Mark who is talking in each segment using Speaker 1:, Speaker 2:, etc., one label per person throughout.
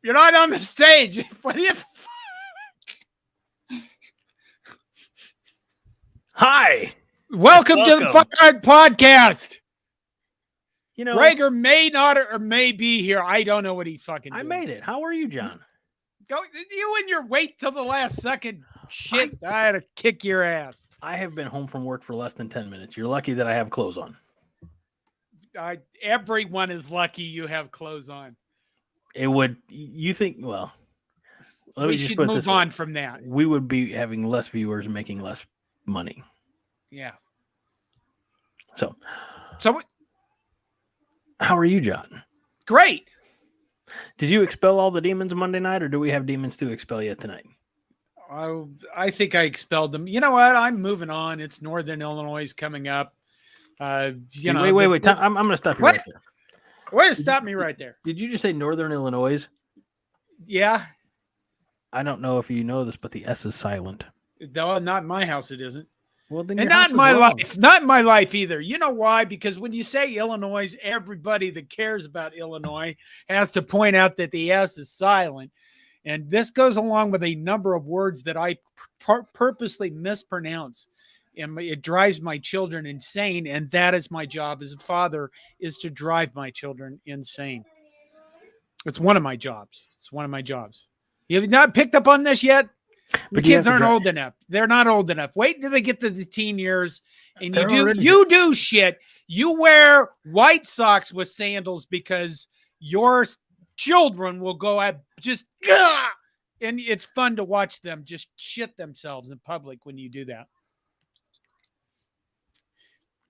Speaker 1: You're not on the stage. What do you?
Speaker 2: Hi.
Speaker 1: Welcome to the Fuck Art Podcast.
Speaker 2: You know,
Speaker 1: Gregor may not or may be here. I don't know what he's fucking doing.
Speaker 2: I made it. How are you, John?
Speaker 1: Go you and your wait till the last second shit. I had to kick your ass.
Speaker 2: I have been home from work for less than 10 minutes. You're lucky that I have clothes on.
Speaker 1: Everyone is lucky you have clothes on.
Speaker 2: It would, you think, well,
Speaker 1: we should move on from that.
Speaker 2: We would be having less viewers and making less money.
Speaker 1: Yeah.
Speaker 2: So
Speaker 1: how
Speaker 2: are you, John?
Speaker 1: Great.
Speaker 2: Did you expel all the demons Monday night, or do we have demons to expel yet tonight?
Speaker 1: I think I expelled them. You know what? I'm moving on. It's Northern Illinois coming up.
Speaker 2: Wait. I'm going to stop you right there.
Speaker 1: Wait, stop me right there.
Speaker 2: Did you just say Northern Illinois?
Speaker 1: Yeah.
Speaker 2: I don't know if you know this, but the S is silent.
Speaker 1: No, not in my house. It isn't.
Speaker 2: Well, then
Speaker 1: and not in my life. Not in my life either. You know why? Because when you say Illinois, everybody that cares about Illinois has to point out that the S is silent. And this goes along with a number of words that I purposely mispronounce. And it drives my children insane. And that is my job as a father, is to drive my children insane. It's one of my jobs. You have not picked up on this yet? The kids aren't old enough. They're not old enough. Wait until they get to the teen years. And you do shit. You wear white socks with sandals because your children will go at just, and it's fun to watch them just shit themselves in public when you do that.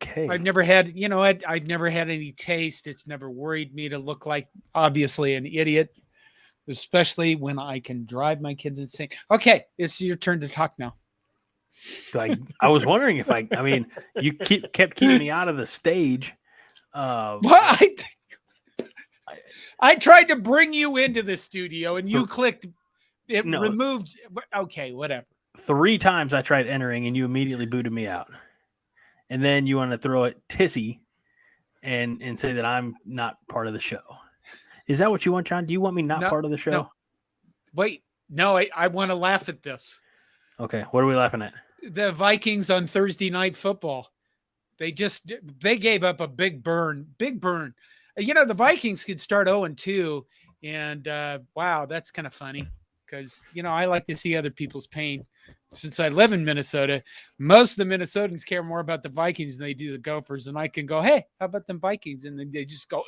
Speaker 2: Okay.
Speaker 1: I've never had any taste. It's never worried me to look like, obviously, an idiot, especially when I can drive my kids insane. Okay, it's your turn to talk now.
Speaker 2: I was wondering if you kept keeping me out of the stage.
Speaker 1: I tried to bring you into the studio and you clicked it. No. Removed. Okay, whatever.
Speaker 2: 3 times I tried entering and you immediately booted me out. And then you want to throw it tissy and say that I'm not part of the show. Is that what you want, John? Do you want me not part of the show?
Speaker 1: No. Wait, no, I want to laugh at this.
Speaker 2: Okay, what are we laughing at?
Speaker 1: The Vikings on Thursday Night Football. They gave up a big burn. You know, the Vikings could start 0-2, and wow, that's kind of funny because, you know, I like to see other people's pain. Since I live in Minnesota, most of the Minnesotans care more about the Vikings than they do the Gophers, and I can go, hey, how about them Vikings? And then they just go,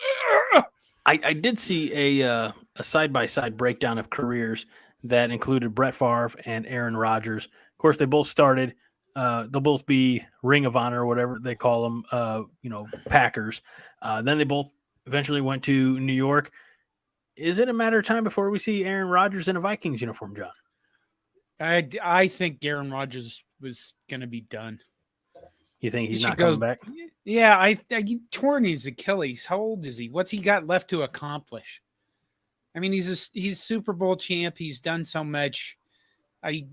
Speaker 2: I did see a side-by-side breakdown of careers that included Brett Favre and Aaron Rodgers. Of course, they both started. They'll both be Ring of Honor or whatever they call them, Packers. Then they both eventually went to New York. Is it a matter of time before we see Aaron Rodgers in a Vikings uniform, John?
Speaker 1: I think Aaron Rodgers was going to be done.
Speaker 2: You think he's not coming back?
Speaker 1: Yeah, he torn his Achilles. How old is he? What's he got left to accomplish? I mean, he's Super Bowl champ. He's done so much. I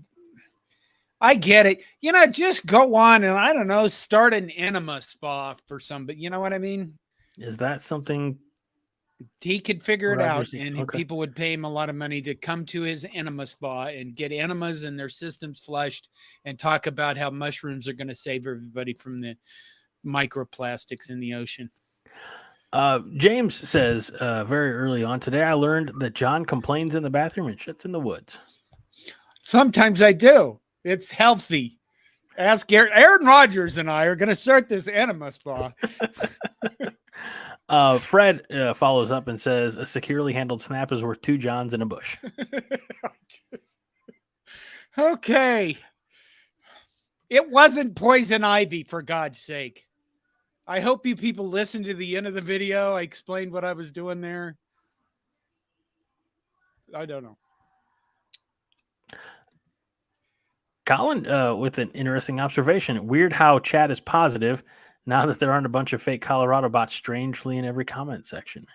Speaker 1: get it. You know, just go on and, I don't know, start an enema spa for somebody. You know what I mean?
Speaker 2: Is that something
Speaker 1: he could figure it out, and people would pay him a lot of money to come to his enema spa and get enemas and their systems flushed and talk about how mushrooms are going to save everybody from the microplastics in the ocean.
Speaker 2: James says very early on today, I learned that John complains in the bathroom and shits in the woods.
Speaker 1: Sometimes I do. It's healthy. Ask Aaron Rodgers and I are going to start this enema spa.
Speaker 2: Fred follows up and says a securely handled snap is worth 2 Johns in a bush.
Speaker 1: Okay. It wasn't poison ivy, for God's sake. I hope you people listened to the end of the video. I explained what I was doing there. I don't know.
Speaker 2: Colin with an interesting observation. Weird how chat is positive now that there aren't a bunch of fake Colorado bots strangely in every comment section.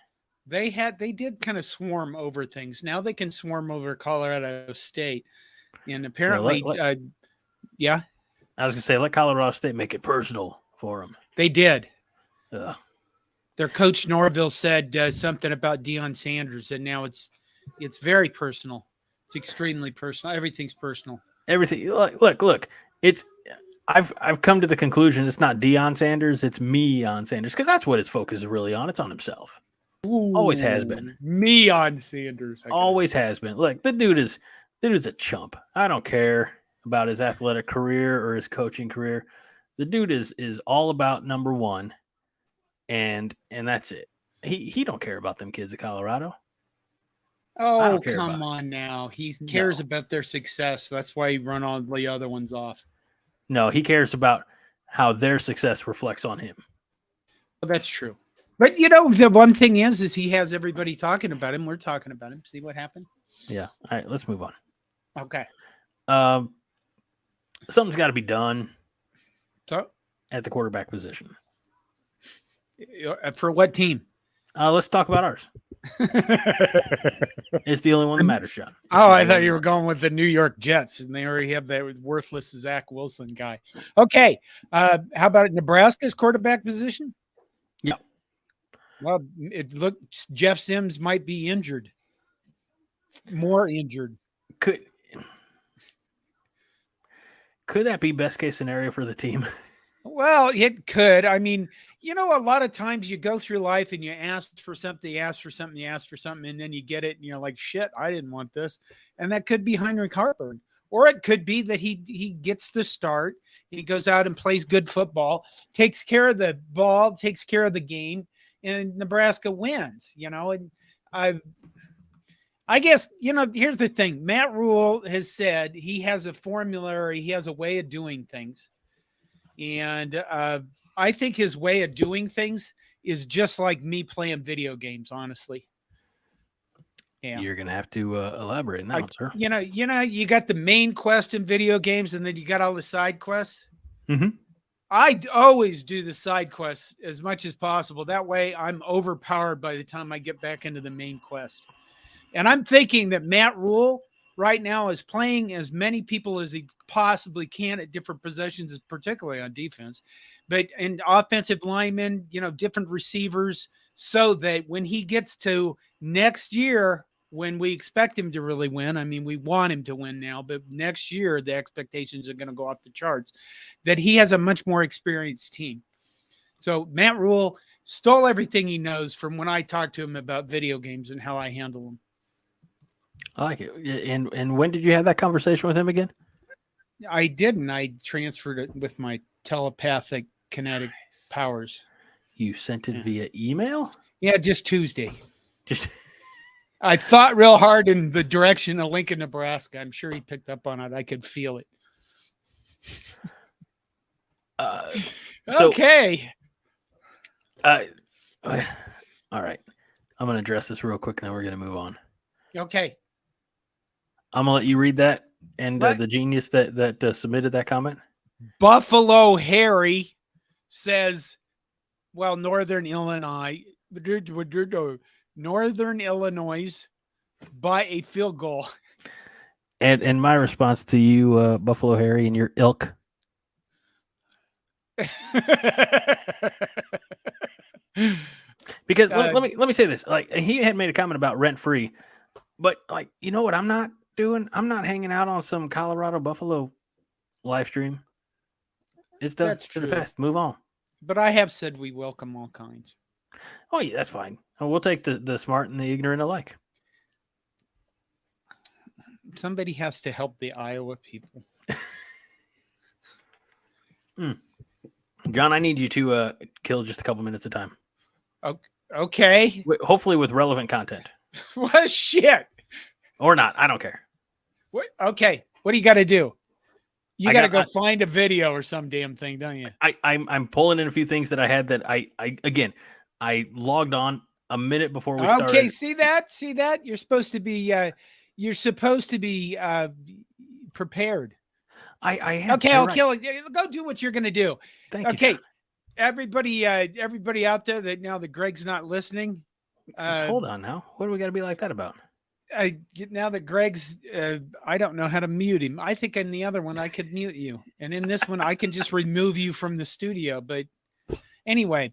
Speaker 1: They did kind of swarm over things. Now they can swarm over Colorado State, and apparently, yeah,
Speaker 2: I was gonna say let Colorado State make it personal for them.
Speaker 1: they did.
Speaker 2: Ugh.
Speaker 1: Their coach Norville said something about Deion Sanders, and now it's very personal. It's extremely personal. Everything's personal.
Speaker 2: Everything. Look. It's I've come to the conclusion it's not Deion Sanders, it's me on Sanders, because that's what his focus is really on. It's on himself.
Speaker 1: Ooh,
Speaker 2: Always has been.
Speaker 1: Me on Sanders.
Speaker 2: Always has been. Look, the dude's a chump. I don't care about his athletic career or his coaching career. The dude is all about number one, and that's it. He don't care about them kids at Colorado.
Speaker 1: Oh, come on now. He cares about their success. That's why he run all the other ones off.
Speaker 2: No, he cares about how their success reflects on him.
Speaker 1: Well, that's true. But, the one thing is he has everybody talking about him. We're talking about him. See what happened?
Speaker 2: Yeah. All right, let's move on.
Speaker 1: Okay.
Speaker 2: Something's got to be done
Speaker 1: So,
Speaker 2: at the quarterback position.
Speaker 1: For what team?
Speaker 2: Let's talk about ours. It's the only one that matters, John.
Speaker 1: I thought you were going with the New York Jets, and they already have that worthless Zach Wilson guy. Okay. How about Nebraska's quarterback position?
Speaker 2: Yeah.
Speaker 1: Well, it looks Jeff Sims might be injured. More injured.
Speaker 2: Could that be best case scenario for the team?
Speaker 1: Well, it could. I mean, a lot of times you go through life and you ask for something, and then you get it, and you're like, shit, I didn't want this. And that could be Heinrich Hartberg. Or it could be that he gets the start, and he goes out and plays good football, takes care of the ball, takes care of the game, and Nebraska wins, And I guess, here's the thing. Matt Rule has said he has a formula, or he has a way of doing things. And I think his way of doing things is just like me playing video games, honestly. Yeah.
Speaker 2: You're going to have to elaborate on that one, sir.
Speaker 1: You got the main quest in video games, and then you got all the side quests.
Speaker 2: Mm-hmm.
Speaker 1: I always do the side quests as much as possible. That way I'm overpowered by the time I get back into the main quest. And I'm thinking that Matt Rule right now is playing as many people as he possibly can at different positions, particularly on defense, but in offensive linemen, different receivers, so that when he gets to next year, when we expect him to really win, I mean, we want him to win now, but next year, the expectations are going to go off the charts, that he has a much more experienced team. So Matt Rule stole everything he knows from when I talked to him about video games and how I handle them.
Speaker 2: I like it. And when did you have that conversation with him again?
Speaker 1: I didn't. I transferred it with my telepathic kinetic powers.
Speaker 2: You sent it via email?
Speaker 1: Yeah, just Tuesday. I thought real hard in the direction of Lincoln, Nebraska. I'm sure he picked up on it. I could feel it. Okay.
Speaker 2: All right. I'm going to address this real quick, and then we're going to move on.
Speaker 1: Okay.
Speaker 2: I'm going to let you read that and the genius that submitted that comment.
Speaker 1: Buffalo Harry says, well, Northern Illinois by a field goal.
Speaker 2: And my response to you, Buffalo Harry, and your ilk. Because let me say this. Like, he had made a comment about rent free, but like, you know what I'm not doing? I'm not hanging out on some Colorado Buffalo live stream. It's done. That's true. Past. Move on.
Speaker 1: But I have said we welcome all kinds.
Speaker 2: Oh yeah, that's fine. We'll take the smart and the ignorant alike.
Speaker 1: Somebody has to help the Iowa people.
Speaker 2: John, I need you to kill just a couple minutes of time.
Speaker 1: Okay.
Speaker 2: Hopefully with relevant content.
Speaker 1: What shit?
Speaker 2: Or not. I don't care.
Speaker 1: What? Okay. What do you got to do? You got to go find a video or some damn thing, don't you?
Speaker 2: I'm pulling in a few things that I had that I logged on a minute before we started.
Speaker 1: Okay. See that? You're supposed to be prepared.
Speaker 2: I have.
Speaker 1: Okay. I'll kill it. Go do what you're going to do.
Speaker 2: Thank you.
Speaker 1: Okay. John. Everybody out there that now that Greg's not listening,
Speaker 2: Hold on now. What do we got to be like that about?
Speaker 1: Now that Greg's, I don't know how to mute him. I think in the other one I could mute you, and in this one I can just remove you from the studio. But anyway,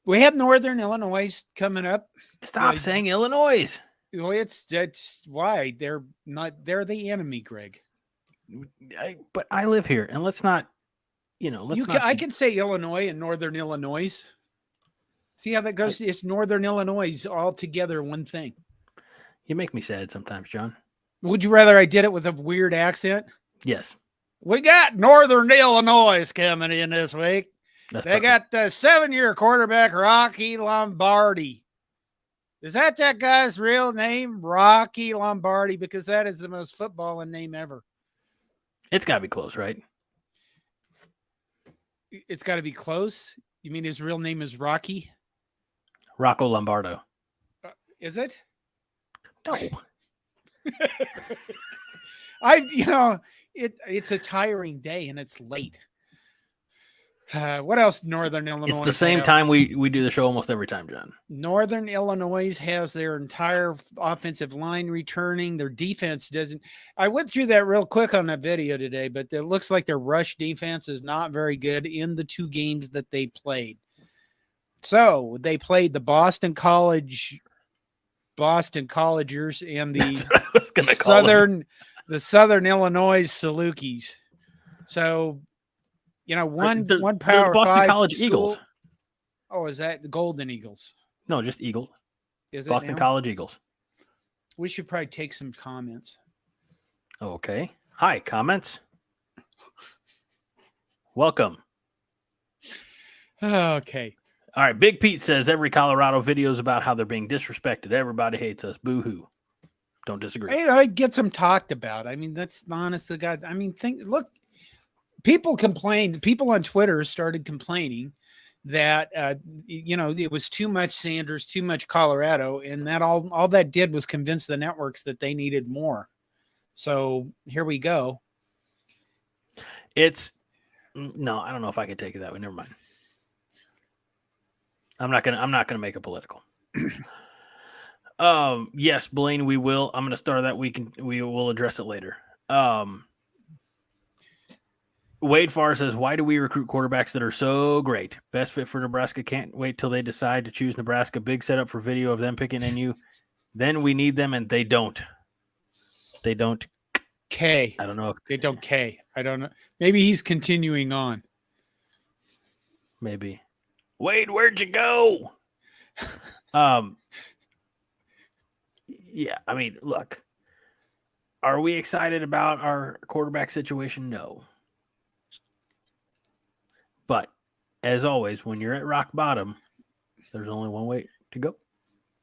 Speaker 1: we have Northern Illinois coming up.
Speaker 2: Stop saying Illinois.
Speaker 1: Well, that's why they're not. They're the enemy, Greg.
Speaker 2: But I live here, and let's not. I can say Illinois and Northern Illinois.
Speaker 1: See how that goes? It's Northern Illinois all together, one thing.
Speaker 2: You make me sad sometimes, John.
Speaker 1: Would you rather I did it with a weird accent?
Speaker 2: Yes.
Speaker 1: We got Northern Illinois coming in this week. They got the 7-year quarterback, Rocky Lombardi. Is that guy's real name, Rocky Lombardi? Because that is the most footballing name ever.
Speaker 2: It's got to be close, right?
Speaker 1: It's got to be close? You mean his real name is Rocky?
Speaker 2: Rocco Lombardo.
Speaker 1: Is it?
Speaker 2: No.
Speaker 1: It's a tiring day and it's late. What else? Northern Illinois.
Speaker 2: It's the same time we do the show almost every time, John.
Speaker 1: Northern Illinois has their entire offensive line returning. Their defense doesn't. I went through that real quick on that video today, but it looks like their rush defense is not very good in the 2 games that they played. So they played the Boston Collegers and the Southern Illinois Salukis. So, one Power
Speaker 2: Boston
Speaker 1: 5
Speaker 2: College
Speaker 1: school.
Speaker 2: Eagles.
Speaker 1: Oh, is that the Golden Eagles?
Speaker 2: No, just Eagle.
Speaker 1: Is it
Speaker 2: Boston College Eagles?
Speaker 1: We should probably take some comments.
Speaker 2: Okay. Hi, comments. Welcome.
Speaker 1: Okay.
Speaker 2: All right. Big Pete says every Colorado video is about how they're being disrespected. Everybody hates us. Boo-hoo. Don't disagree.
Speaker 1: Hey, I get them talked about. I mean, that's honest to God. I mean, look, people complained. People on Twitter started complaining that, it was too much Sanders, too much Colorado. And that all that did was convince the networks that they needed more. So here we go.
Speaker 2: No, I don't know if I can take it that way. Never mind. I'm not gonna make it political. Yes, Blaine, we will. I'm gonna start that. We will address it later. Wade Farr says, why do we recruit quarterbacks that are so great? Best fit for Nebraska. Can't wait till they decide to choose Nebraska. Big setup for video of them picking NU. Then we need them, and they don't. They don't.
Speaker 1: K.
Speaker 2: I don't know if
Speaker 1: they don't K. I don't know. Maybe he's continuing on.
Speaker 2: Maybe. Wade, where'd you go? Yeah, I mean, look. Are we excited about our quarterback situation? No. But as always, when you're at rock bottom, there's only one way to go.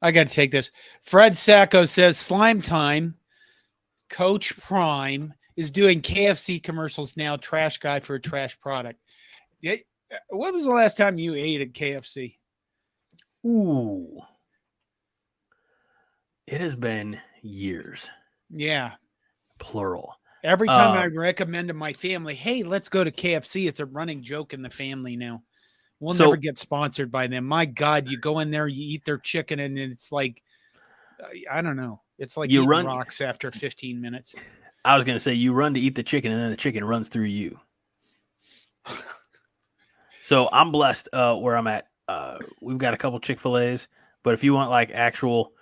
Speaker 1: I got to take this. Fred Sacco says slime time. Coach Prime is doing KFC commercials now. Trash guy for a trash product. When was the last time you ate at KFC?
Speaker 2: Ooh. It has been years.
Speaker 1: Yeah.
Speaker 2: Plural.
Speaker 1: Every time I recommend to my family, hey, let's go to KFC. It's a running joke in the family now. We'll never get sponsored by them. My God, you go in there, you eat their chicken, and it's like, I don't know. It's like you run rocks after 15 minutes.
Speaker 2: I was going to say you run to eat the chicken, and then the chicken runs through you. So I'm blessed where I'm at. We've got a couple Chick-fil-A's, but if you want like actual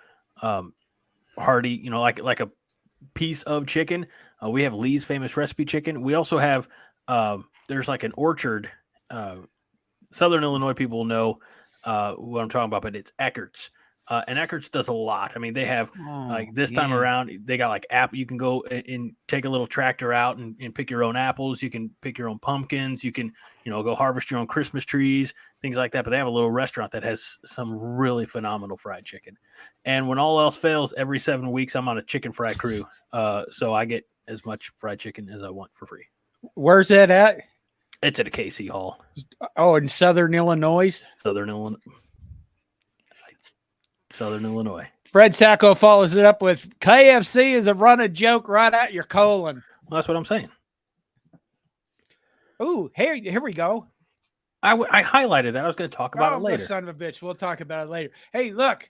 Speaker 2: hearty, like a piece of chicken, we have Lee's Famous Recipe Chicken. We also have there's like an Orchard. Southern Illinois people know what I'm talking about, but it's Eckert's. And Eckert's does a lot. I mean, they have time around, they got like apple. You can go and take a little tractor out and pick your own apples. You can pick your own pumpkins. You can, go harvest your own Christmas trees, things like that. But they have a little restaurant that has some really phenomenal fried chicken. And when all else fails, every 7 weeks, I'm on a chicken fry crew. So I get as much fried chicken as I want for free.
Speaker 1: Where's that at?
Speaker 2: It's at a KC Hall.
Speaker 1: Oh, in Southern Illinois?
Speaker 2: Southern Illinois.
Speaker 1: Fred Sacco follows it up with KFC is a run a joke right at your colon.
Speaker 2: Well, that's what I'm saying.
Speaker 1: Ooh, here we go.
Speaker 2: I highlighted that. I was going to talk about it
Speaker 1: The
Speaker 2: later.
Speaker 1: son of a bitch. We'll talk about it later. Hey, look.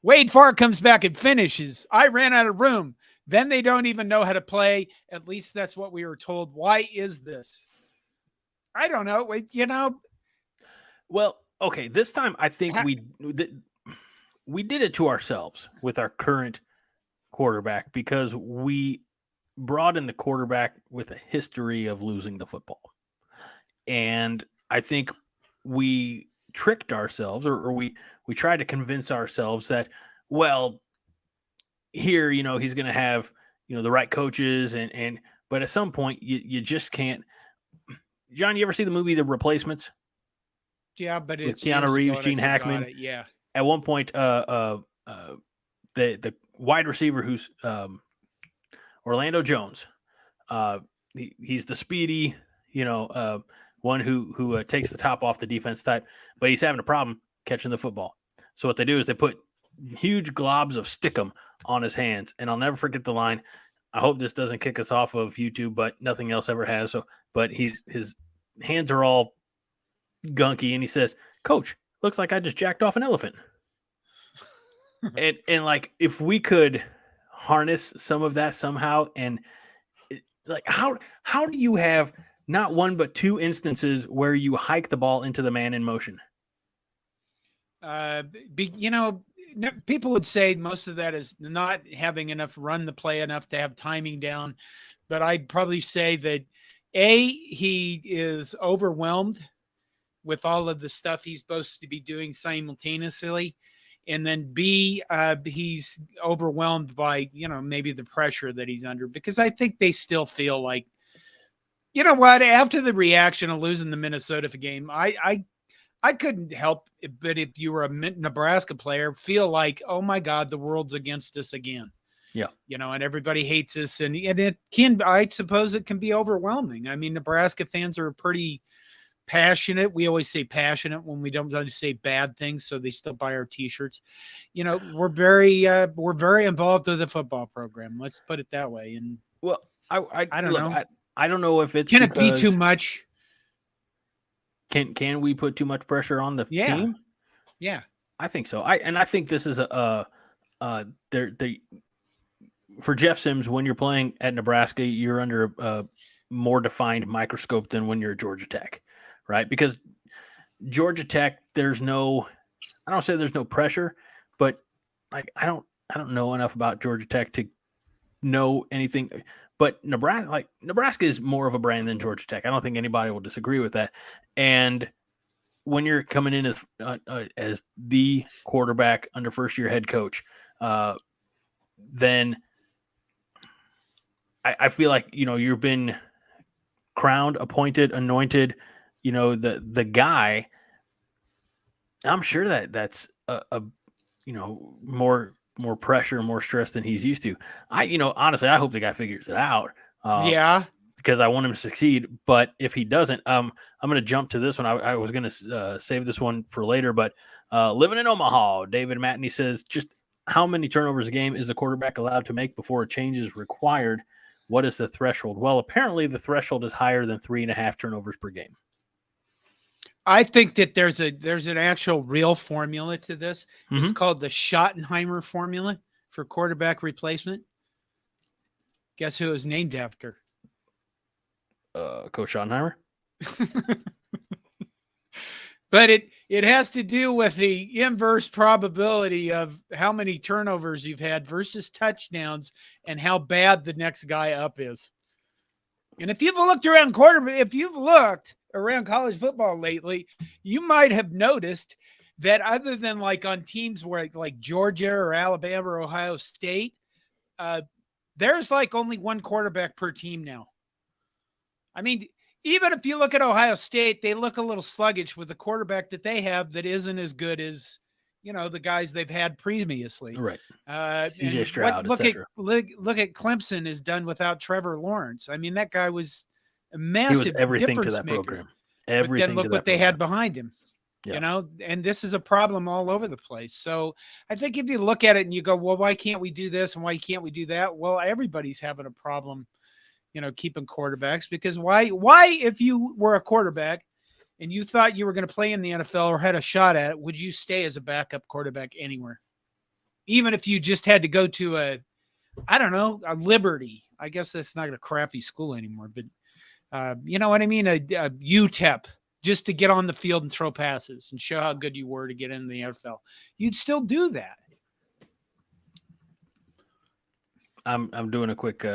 Speaker 1: Wade Farr comes back and finishes. I ran out of room. Then they don't even know how to play. At least that's what we were told. Why is this? I don't know.
Speaker 2: Well, okay, this time I think we did it to ourselves with our current quarterback because we brought in the quarterback with a history of losing the football. And I think we tricked ourselves or we tried to convince ourselves that, well, here, he's going to have, the right coaches but at some point you just can't. John, you ever see the movie The Replacements?
Speaker 1: Yeah, but
Speaker 2: With
Speaker 1: it's
Speaker 2: Keanu Reeves, Gene
Speaker 1: forgot
Speaker 2: Hackman.
Speaker 1: it. Yeah.
Speaker 2: At one point, the wide receiver who's Orlando Jones, he's the speedy, one who takes the top off the defense type, but he's having a problem catching the football. So what they do is they put huge globs of stickum on his hands, and I'll never forget the line. I hope this doesn't kick us off of YouTube, but nothing else ever has. So, but his hands are all gunky, and he says, "Coach, looks like I just jacked off an elephant." and like if we could harness some of that somehow, and like how do you have not one but two instances where you hike the ball into the man in motion?
Speaker 1: People would say most of that is not having enough run the play enough to have timing down, but I'd probably say that he is overwhelmed with all of the stuff he's supposed to be doing simultaneously. And then B, he's overwhelmed by, maybe the pressure that he's under, because I think they still feel like, you know what, after the reaction of losing the Minnesota game, I couldn't help but if you were a Nebraska player, feel like, oh my God, the world's against us again.
Speaker 2: Yeah.
Speaker 1: And everybody hates us. And it can, I suppose it can be overwhelming. I mean, Nebraska fans are pretty passionate. We always say passionate when we don't say bad things, so they still buy our t-shirts. We're very involved with the football program. Let's put it that way. And
Speaker 2: well, I don't
Speaker 1: know.
Speaker 2: I don't know if it's
Speaker 1: can it be too much?
Speaker 2: Can we put too much pressure on the team?
Speaker 1: Yeah,
Speaker 2: I think so. I think this is for Jeff Sims, when you're playing at Nebraska, you're under a more defined microscope than when you're at Georgia Tech, right? Because Georgia Tech, I don't say there's no pressure, but like I don't know enough about Georgia Tech to know anything. But Nebraska is more of a brand than Georgia Tech. I don't think anybody will disagree with that. And when you're coming in as the quarterback under first-year head coach, then I feel like you've been crowned, appointed, anointed. The guy. I'm sure that's a more pressure, more stress than he's used to. Honestly, I hope the guy figures it out.
Speaker 1: Yeah.
Speaker 2: Because I want him to succeed. But if he doesn't, I'm going to jump to this one. I was going to save this one for later. But living in Omaha, David Matney says, just how many turnovers a game is a quarterback allowed to make before a change is required? What is the threshold? Well, apparently the threshold is higher than 3.5 turnovers per game.
Speaker 1: I think that there's an actual real formula to this. Mm-hmm. It's called the Schottenheimer formula for quarterback replacement. Guess who it was named after?
Speaker 2: Coach Schottenheimer.
Speaker 1: But it has to do with the inverse probability of how many turnovers you've had versus touchdowns and how bad the next guy up is. And if you've looked around college football lately, you might have noticed that other than like on teams where like Georgia or Alabama or Ohio State, there's like only one quarterback per team now. I mean, even if you look at Ohio State, they look a little sluggish with the quarterback that they have that isn't as good as, the guys they've had previously.
Speaker 2: Right. CJ Stroud,
Speaker 1: look at Clemson is done without Trevor Lawrence. I mean, that guy was a massive
Speaker 2: he was everything to that
Speaker 1: maker.
Speaker 2: Program.
Speaker 1: Everything. But then look what they had behind him. Yeah. And this is a problem all over the place. So I think if you look at it and you go, well, why can't we do this and why can't we do that? Well, everybody's having a problem keeping quarterbacks, because why, if you were a quarterback and you thought you were going to play in the NFL or had a shot at it, would you stay as a backup quarterback anywhere? Even if you just had to go to a Liberty. I guess that's not a crappy school anymore, but you know what I mean? A UTEP, just to get on the field and throw passes and show how good you were to get in the NFL. You'd still do that.
Speaker 2: I'm doing a quick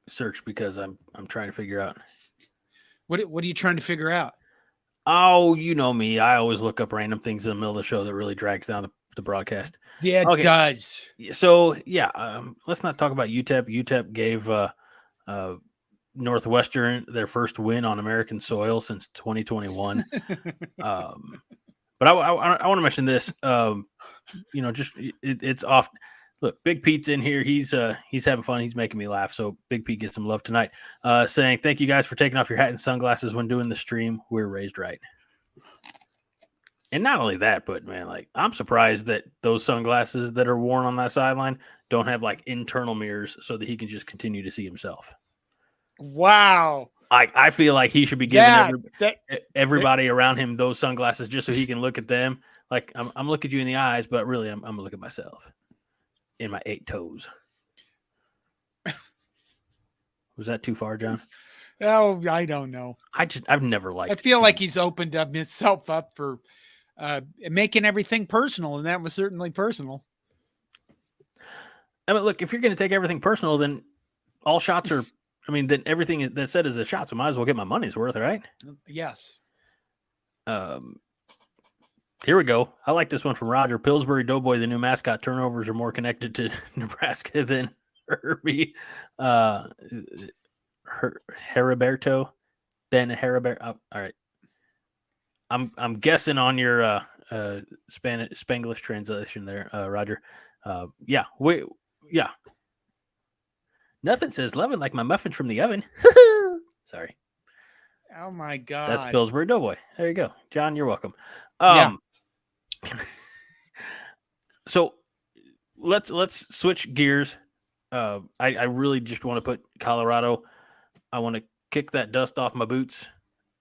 Speaker 2: search because I'm trying to figure out.
Speaker 1: What are you trying to figure out?
Speaker 2: Oh, you know me. I always look up random things in the middle of the show that really drags down the broadcast.
Speaker 1: Yeah, it does.
Speaker 2: So, yeah, let's not talk about UTEP. UTEP gave Northwestern their first win on American soil since 2021. But I want to mention this. It's off. Look, Big Pete's in here. He's having fun. He's making me laugh. So Big Pete gets some love tonight. Saying thank you guys for taking off your hat and sunglasses when doing the stream. We're raised right. And not only that, but man, like, I'm surprised that those sunglasses that are worn on that sideline don't have like internal mirrors so that he can just continue to see himself.
Speaker 1: Wow.
Speaker 2: I feel like he should be giving everybody around him those sunglasses just so he can look at them. Like, I'm looking at you in the eyes, but really I'm gonna look at myself in my 8 toes. Was that too far, John?
Speaker 1: Oh, I don't know.
Speaker 2: I've never liked.
Speaker 1: I feel like he's opened himself up for making everything personal, and that was certainly personal.
Speaker 2: I mean, look, if you're going to take everything personal, then all shots are. I mean, then everything that's said is a shot, so might as well get my money's worth, right?
Speaker 1: Yes.
Speaker 2: Here we go. I like this one from Roger. Pillsbury Doughboy, the new mascot. Turnovers are more connected to Nebraska than Herbie. Heriberto. Then Heriberto. All right. I'm guessing on your Spanglish translation there, Roger. Yeah. Nothing says loving like my muffins from the oven. Sorry.
Speaker 1: Oh my God.
Speaker 2: That's Pillsbury Doughboy. There you go. John, you're welcome.
Speaker 1: Yeah.
Speaker 2: So let's switch gears. I really just want to put Colorado. I want to kick that dust off my boots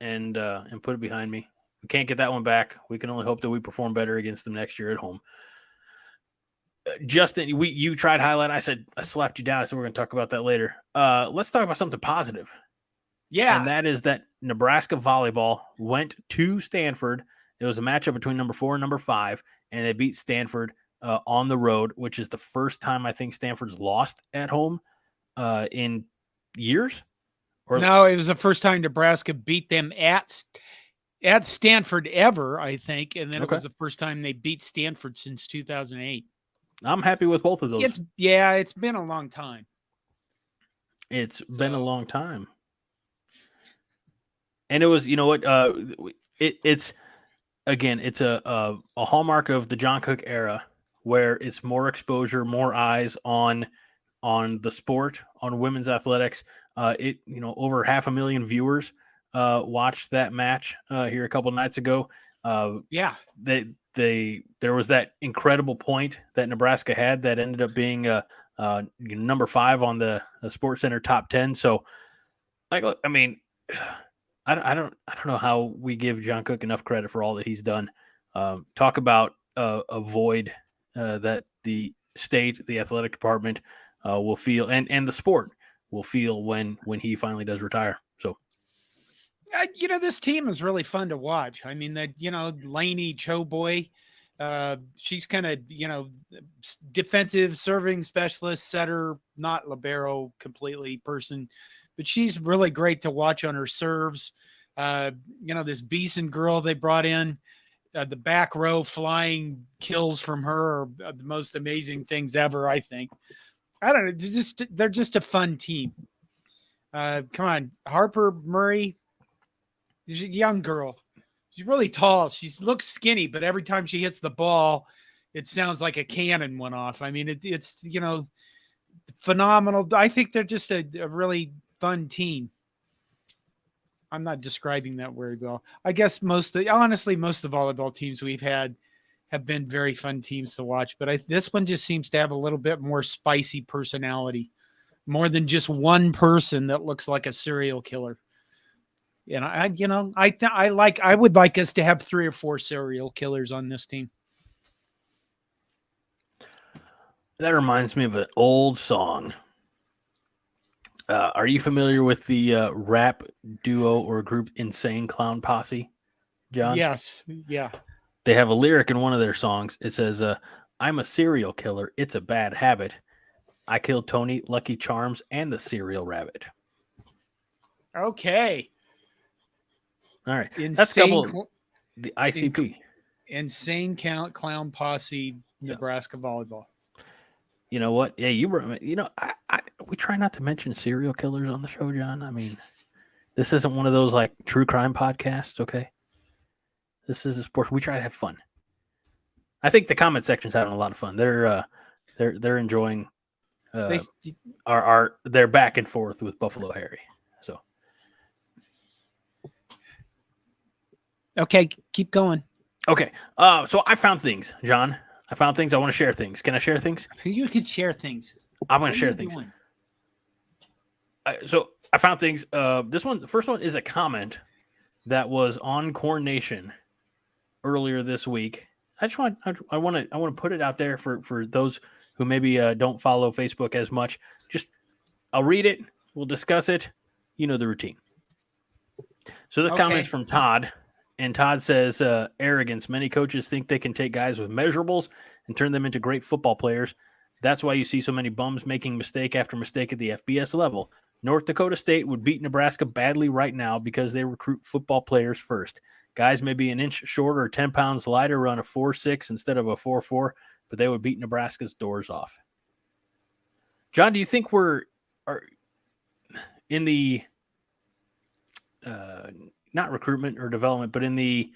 Speaker 2: and put it behind me. We can't get that one back. We can only hope that we perform better against them next year at home. Justin, you tried highlight. I said I slapped you down. I said we're going to talk about that later. Let's talk about something positive.
Speaker 1: Yeah,
Speaker 2: and that is that Nebraska volleyball went to Stanford. It was a matchup between number 4 and number 5, and they beat Stanford on the road, which is the first time I think Stanford's lost at home in years.
Speaker 1: No, it was the first time Nebraska beat them at Stanford ever, I think, and then it was the first time they beat Stanford since 2008.
Speaker 2: I'm happy with both of those.
Speaker 1: It's been a long time.
Speaker 2: It's been a long time. And it was, you know what, it's a hallmark of the John Cook era where it's more exposure, more eyes on the sport, on women's athletics. Over 500,000 viewers watched that match here a couple nights ago. There was that incredible point that Nebraska had that ended up being number 5 on the Sports Center top 10. So, look, I mean, I don't know how we give John Cook enough credit for all that he's done. Talk about a void that the state, the athletic department will feel, and the sport will feel when he finally does retire. So,
Speaker 1: this team is really fun to watch. I mean, Lainey Choboy, she's kind of, defensive serving specialist, setter, not libero completely person, but she's really great to watch on her serves. This Beeson girl they brought in, the back row flying kills from her are the most amazing things ever, I think. I don't know. They're just a fun team. Come on, Harper Murray. She's a young girl. She's really tall. She looks skinny, but every time she hits the ball, it sounds like a cannon went off. I mean, it's phenomenal. I think they're just a really fun team. I'm not describing that very well. I guess most of the volleyball teams we've had have been very fun teams to watch, but this one just seems to have a little bit more spicy personality more than just one person that looks like a serial killer. And I would like us to have 3 or 4 serial killers on this team.
Speaker 2: That reminds me of an old song. Are you familiar with the rap duo or group Insane Clown Posse, John?
Speaker 1: Yes. Yeah.
Speaker 2: They have a lyric in one of their songs. It says, I'm a serial killer. It's a bad habit. I killed Tony, Lucky Charms, and the serial rabbit.
Speaker 1: Okay.
Speaker 2: All right. That's a couple. The ICP.
Speaker 1: Insane Clown Posse, Nebraska volleyball.
Speaker 2: You know what? Yeah, we try not to mention serial killers on the show, John. I mean, this isn't one of those like true crime podcasts, okay? This is a sport. We try to have fun. I think the comment section's having a lot of fun. They're enjoying their back and forth with Buffalo Harry. So,
Speaker 1: okay, keep going.
Speaker 2: Okay, so I found things, John. I found things. I want to share things. Can I share things?
Speaker 1: You can share things.
Speaker 2: I'm going to share things. So I found things. The first one is a comment that was on Corn Nation earlier this week. I want to put it out there for those who maybe don't follow Facebook as much. I'll read it. We'll discuss it. You know the routine. So this comment's from Todd. And Todd says, arrogance. Many coaches think they can take guys with measurables and turn them into great football players. That's why you see so many bums making mistake after mistake at the FBS level. North Dakota State would beat Nebraska badly right now because they recruit football players first. Guys may be an inch shorter or 10 pounds lighter, run a 4.6 instead of a 4.4, but they would beat Nebraska's doors off. John, do you think we're in the not recruitment or development, but in the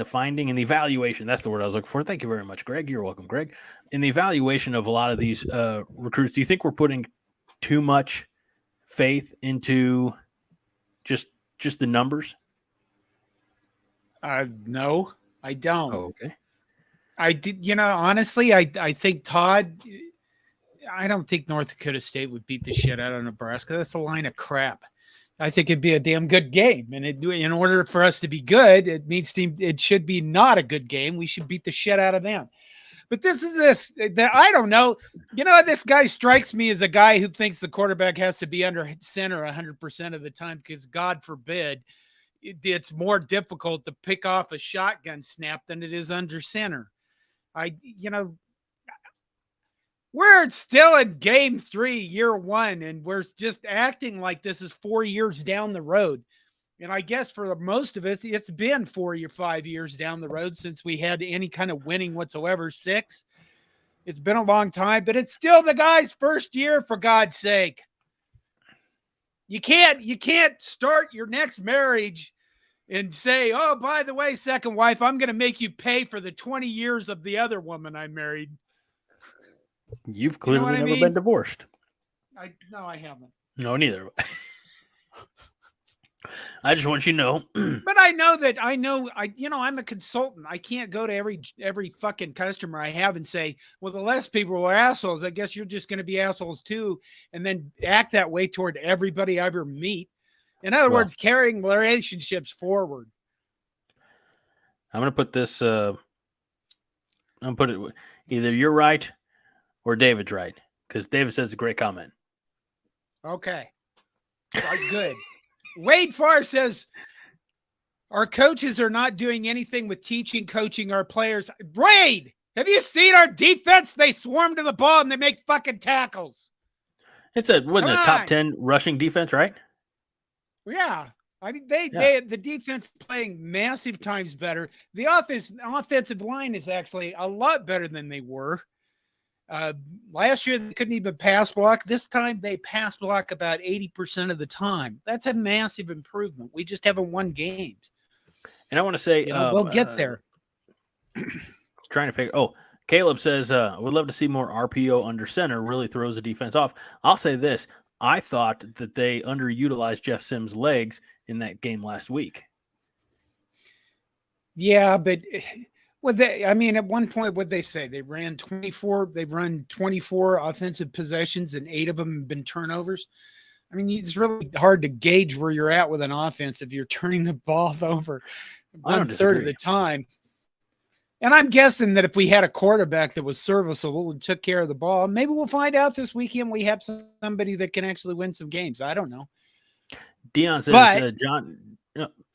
Speaker 2: finding and the evaluation? That's the word I was looking for. Thank you very much, Greg. You're welcome, Greg. In the evaluation of a lot of these recruits, do you think we're putting too much faith into just the numbers?
Speaker 1: No, I don't.
Speaker 2: Oh, okay.
Speaker 1: I did, honestly, I think Todd, I don't think North Dakota State would beat the shit out of Nebraska. That's a line of crap. I think it'd be a damn good game. And in order for us to be good, it should be not a good game. We should beat the shit out of them. But I don't know. This guy strikes me as a guy who thinks the quarterback has to be under center 100% of the time because God forbid it's more difficult to pick off a shotgun snap than it is under center. We're still in game 3, year 1, and we're just acting like this is 4 years down the road. And I guess for most of it, it's been 4 or 5 years down the road since we had any kind of winning whatsoever. 6. It's been a long time, but it's still the guy's first year, for God's sake. You can't start your next marriage and say, oh, by the way, second wife, I'm going to make you pay for the 20 years of the other woman I married.
Speaker 2: You've clearly never been divorced.
Speaker 1: No, I haven't.
Speaker 2: No, neither. I just want you to know.
Speaker 1: But I'm a consultant. I can't go to every fucking customer I have and say, well, the less people were assholes, I guess you're just going to be assholes too. And then act that way toward everybody I ever meet. In other words, carrying relationships forward.
Speaker 2: I'm going to put this, I'm going to put it, either you're right or David's right, because David says a great comment.
Speaker 1: Okay. Right, good. Wade Farr says, our coaches are not doing anything with coaching our players. Wade, have you seen our defense? They swarm to the ball and they make fucking tackles.
Speaker 2: It's a top 10 rushing defense, right?
Speaker 1: Yeah. I mean, the defense is playing massive times better. The offensive line is actually a lot better than they were. Last year, they couldn't even pass block. This time, they pass block about 80% of the time. That's a massive improvement. We just haven't won games.
Speaker 2: And I want to say,
Speaker 1: we'll get there.
Speaker 2: Trying to figure. Oh, Caleb says, would love to see more RPO under center. Really throws the defense off. I'll say this. I thought that they underutilized Jeff Sims' legs in that game last week.
Speaker 1: Yeah, but I mean, at one point, what they say? They ran 24, they've run 24 offensive possessions and 8 of them have been turnovers. I mean, it's really hard to gauge where you're at with an offense if you're turning the ball over
Speaker 2: I don't
Speaker 1: 1/3 of the
Speaker 2: disagree.
Speaker 1: time. And I'm guessing that if we had a quarterback that was serviceable and took care of the ball, maybe we'll find out this weekend we have somebody that can actually win some games. I don't know.
Speaker 2: Dion says,
Speaker 1: But
Speaker 2: John,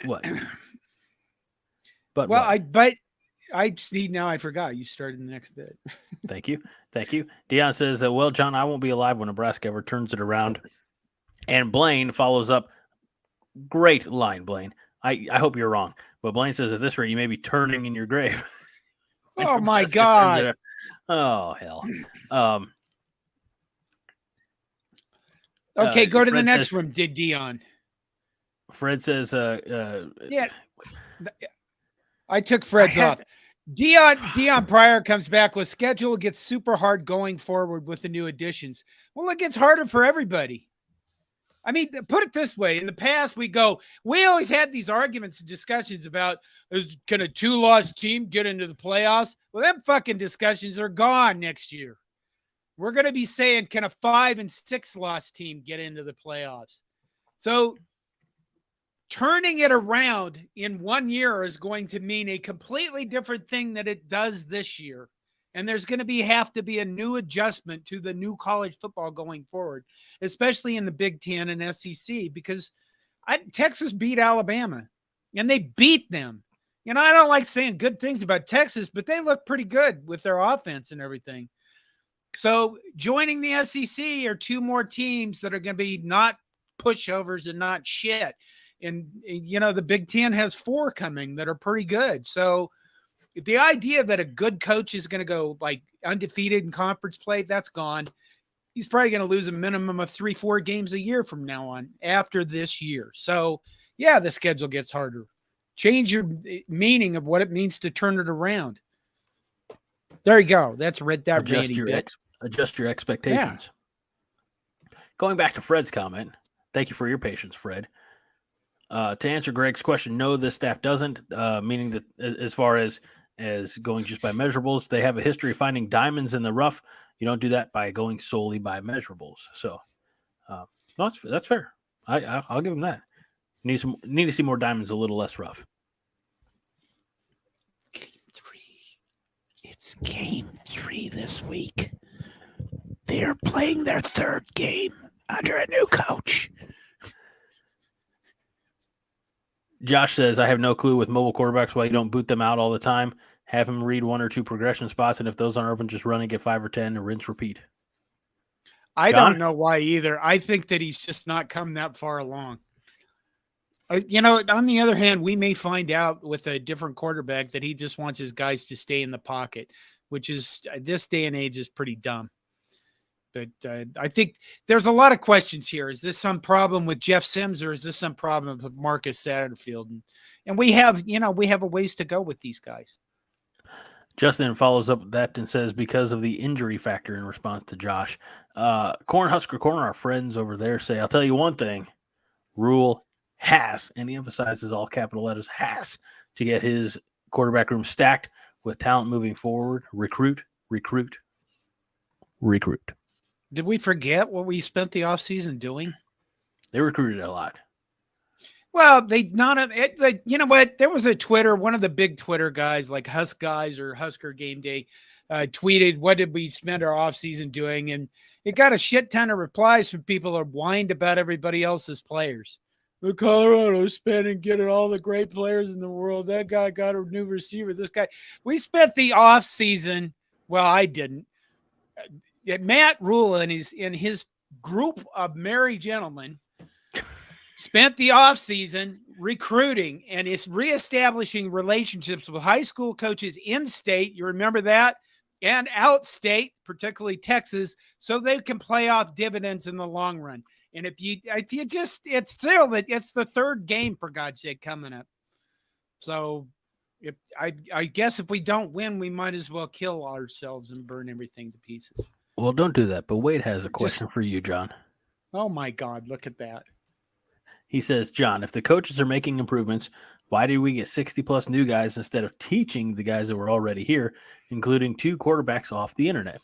Speaker 2: what? But
Speaker 1: well,
Speaker 2: what?
Speaker 1: I see now. I forgot you started the next bit.
Speaker 2: Thank you. Thank you. Dion says, well, John, I won't be alive when Nebraska ever turns it around. And Blaine follows up. Great line, Blaine. I hope you're wrong. But Blaine says, at this rate, you may be turning in your grave.
Speaker 1: Oh, my God.
Speaker 2: Oh, hell.
Speaker 1: Okay, go to
Speaker 2: Fred
Speaker 1: the next
Speaker 2: says,
Speaker 1: room, did Dion.
Speaker 2: Fred says,
Speaker 1: Yeah. I took Fred's off. Dion Pryor comes back with schedule gets super hard going forward with the new additions. Well, it gets harder for everybody. I mean, put it this way. In the past, we always had these arguments and discussions about can a 2-loss team get into the playoffs? Well, them fucking discussions are gone next year. We're going to be saying, can a 5- and 6-loss team get into the playoffs? So turning it around in 1 year is going to mean a completely different thing than it does this year. And there's going to have to be a new adjustment to the new college football going forward, especially in the Big Ten and SEC, because Texas beat Alabama and they beat them. You know, I don't like saying good things about Texas, but they look pretty good with their offense and everything. So joining the SEC are 2 more teams that are going to be not pushovers and not shit. And, you know, the Big Ten has 4 coming that are pretty good. So the idea that a good coach is going to go like undefeated in conference play, that's gone. He's probably going to lose a minimum of 3-4 games a year from now on after this year. So, yeah, the schedule gets harder. Change your meaning of what it means to turn it around. There you go. That's that randy bit.
Speaker 2: Adjust your expectations. Yeah. Going back to Fred's comment, thank you for your patience, Fred. To answer Greg's question, no, this staff doesn't, meaning that as far as going just by measurables, they have a history of finding diamonds in the rough. You don't do that by going solely by measurables. So no, that's fair. I'll give them that. Need to see more diamonds, a little less rough.
Speaker 3: It's game 3 this week. They are playing their 3rd game under a new coach.
Speaker 2: Josh says, I have no clue with mobile quarterbacks why you don't boot them out all the time. Have him read 1 or 2 progression spots, and if those aren't open, just run and get 5 or 10 and rinse, repeat.
Speaker 1: I don't know why either. I think that he's just not come that far along. You know, on the other hand, we may find out with a different quarterback that he just wants his guys to stay in the pocket, which is this day and age is pretty dumb. But I think there's a lot of questions here. Is this some problem with Jeff Sims or is this some problem with Marcus Satterfield? And we have a ways to go with these guys.
Speaker 2: Justin follows up with that and says, because of the injury factor in response to Josh, Husker Corner, our friends over there say, I'll tell you one thing, Rule has, and he emphasizes all capital letters, has to get his quarterback room stacked with talent moving forward. Recruit.
Speaker 1: Did we forget what we spent the offseason doing?
Speaker 2: They recruited a lot.
Speaker 1: Well, you know what? There was a Twitter, one of the big Twitter guys like Husk guys or Husker Game Day tweeted, what did we spend our offseason doing? And it got a shit ton of replies from people that whined about everybody else's players. The Colorado spending getting all the great players in the world. That guy got a new receiver. This guy. We spent the offseason. Well, I didn't. Matt Rule and his group of merry gentlemen spent the offseason recruiting and is reestablishing relationships with high school coaches in state. You remember that? And out state, particularly Texas, so they can play off dividends in the long run. And it's the 3rd game, for God's sake, coming up. So I guess if we don't win, we might as well kill ourselves and burn everything to pieces.
Speaker 2: Well, don't do that. But Wade has a question for you, John.
Speaker 1: Oh, my God. Look at that.
Speaker 2: He says, John, if the coaches are making improvements, Why did we get 60-plus new guys instead of teaching the guys that were already here, including 2 quarterbacks off the internet?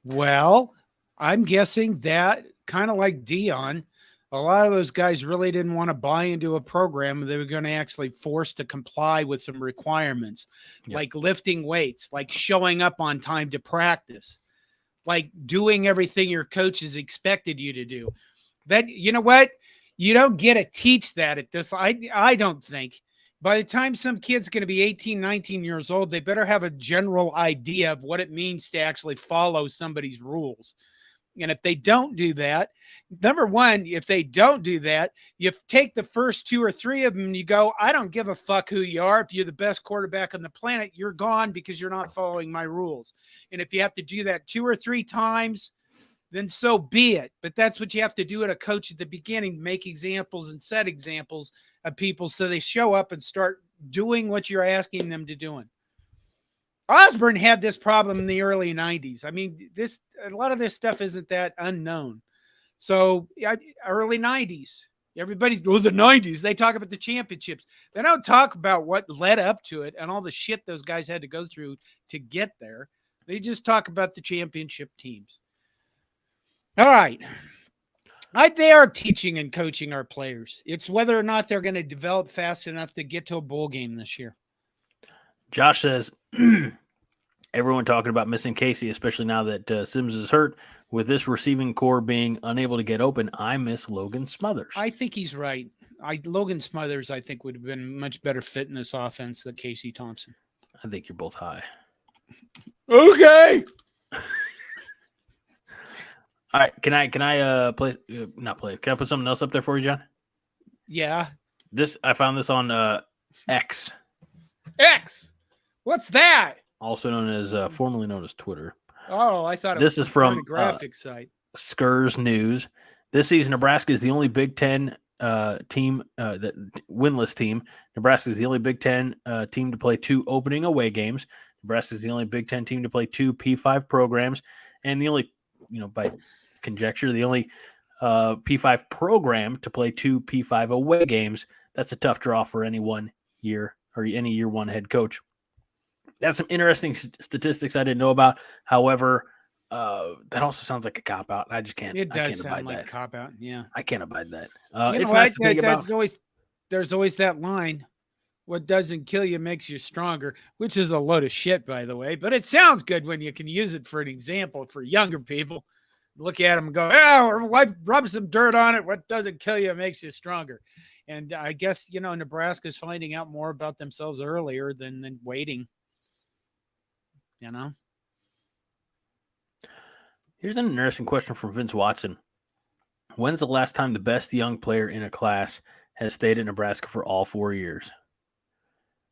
Speaker 1: Well, I'm guessing that kind of like Dion, a lot of those guys really didn't want to buy into a program. They were going to actually force to comply with some requirements, like lifting weights, like showing up on time to practice, like doing everything your coaches expected you to do. That, you know what? You don't get to teach that at this. I don't think. By the time some kid's going to be 18, 19 years old, they better have a general idea of what it means to actually follow somebody's rules. And if they don't do that, number one, if they don't do that, you take the first 2 or 3 of them and you go, I don't give a fuck who you are. If you're the best quarterback on the planet, you're gone because you're not following my rules. And if you have to do that 2 or 3 times, then so be it. But that's what you have to do at a coach at the beginning, make examples and set examples of people so they show up and start doing what you're asking them to do. Osborne had this problem in the early 90s. I mean, a lot of this stuff isn't that unknown. So early 90s, everybody's the 90s. They talk about the championships. They don't talk about what led up to it and all the shit those guys had to go through to get there. They just talk about the championship teams. All right. They are teaching and coaching our players. It's whether or not they're going to develop fast enough to get to a bowl game this year.
Speaker 2: Josh says, everyone talking about missing Casey, especially now that Sims is hurt. With this receiving core being unable to get open, I miss Logan Smothers.
Speaker 1: I think he's right. Logan Smothers, I think, would have been much better fit in this offense than Casey Thompson.
Speaker 2: I think you're both high.
Speaker 1: Okay.
Speaker 2: All right, can I play? Not play. Can I put something else up there for you, John?
Speaker 1: Yeah.
Speaker 2: I found this on X.
Speaker 1: X. What's that?
Speaker 2: Also known as formerly known as Twitter.
Speaker 1: Oh, I thought
Speaker 2: this is from
Speaker 1: a graphic site.
Speaker 2: Huskers News. This season, Nebraska is the only Big Ten team, winless team. Nebraska is the only Big Ten team to play 2 opening away games. Nebraska is the only Big Ten team to play 2 P5 programs, and the only, by conjecture, the only P5 program to play 2 P5 away games. That's a tough draw for any one year or any year one head coach. That's some interesting statistics I didn't know about. However, that also sounds like a cop-out. I just can't.
Speaker 1: It does
Speaker 2: can't
Speaker 1: sound like a cop-out, yeah.
Speaker 2: I can't abide that.
Speaker 1: It's nice to think about. There's always that line, what doesn't kill you makes you stronger, which is a load of shit, by the way. But it sounds good when you can use it for an example for younger people. Look at them and go, rub some dirt on it. What doesn't kill you makes you stronger. And I guess, Nebraska's finding out more about themselves earlier than waiting.
Speaker 2: Here's an interesting question from Vince Watson. When's the last time the best young player in a class has stayed at Nebraska for all 4 years?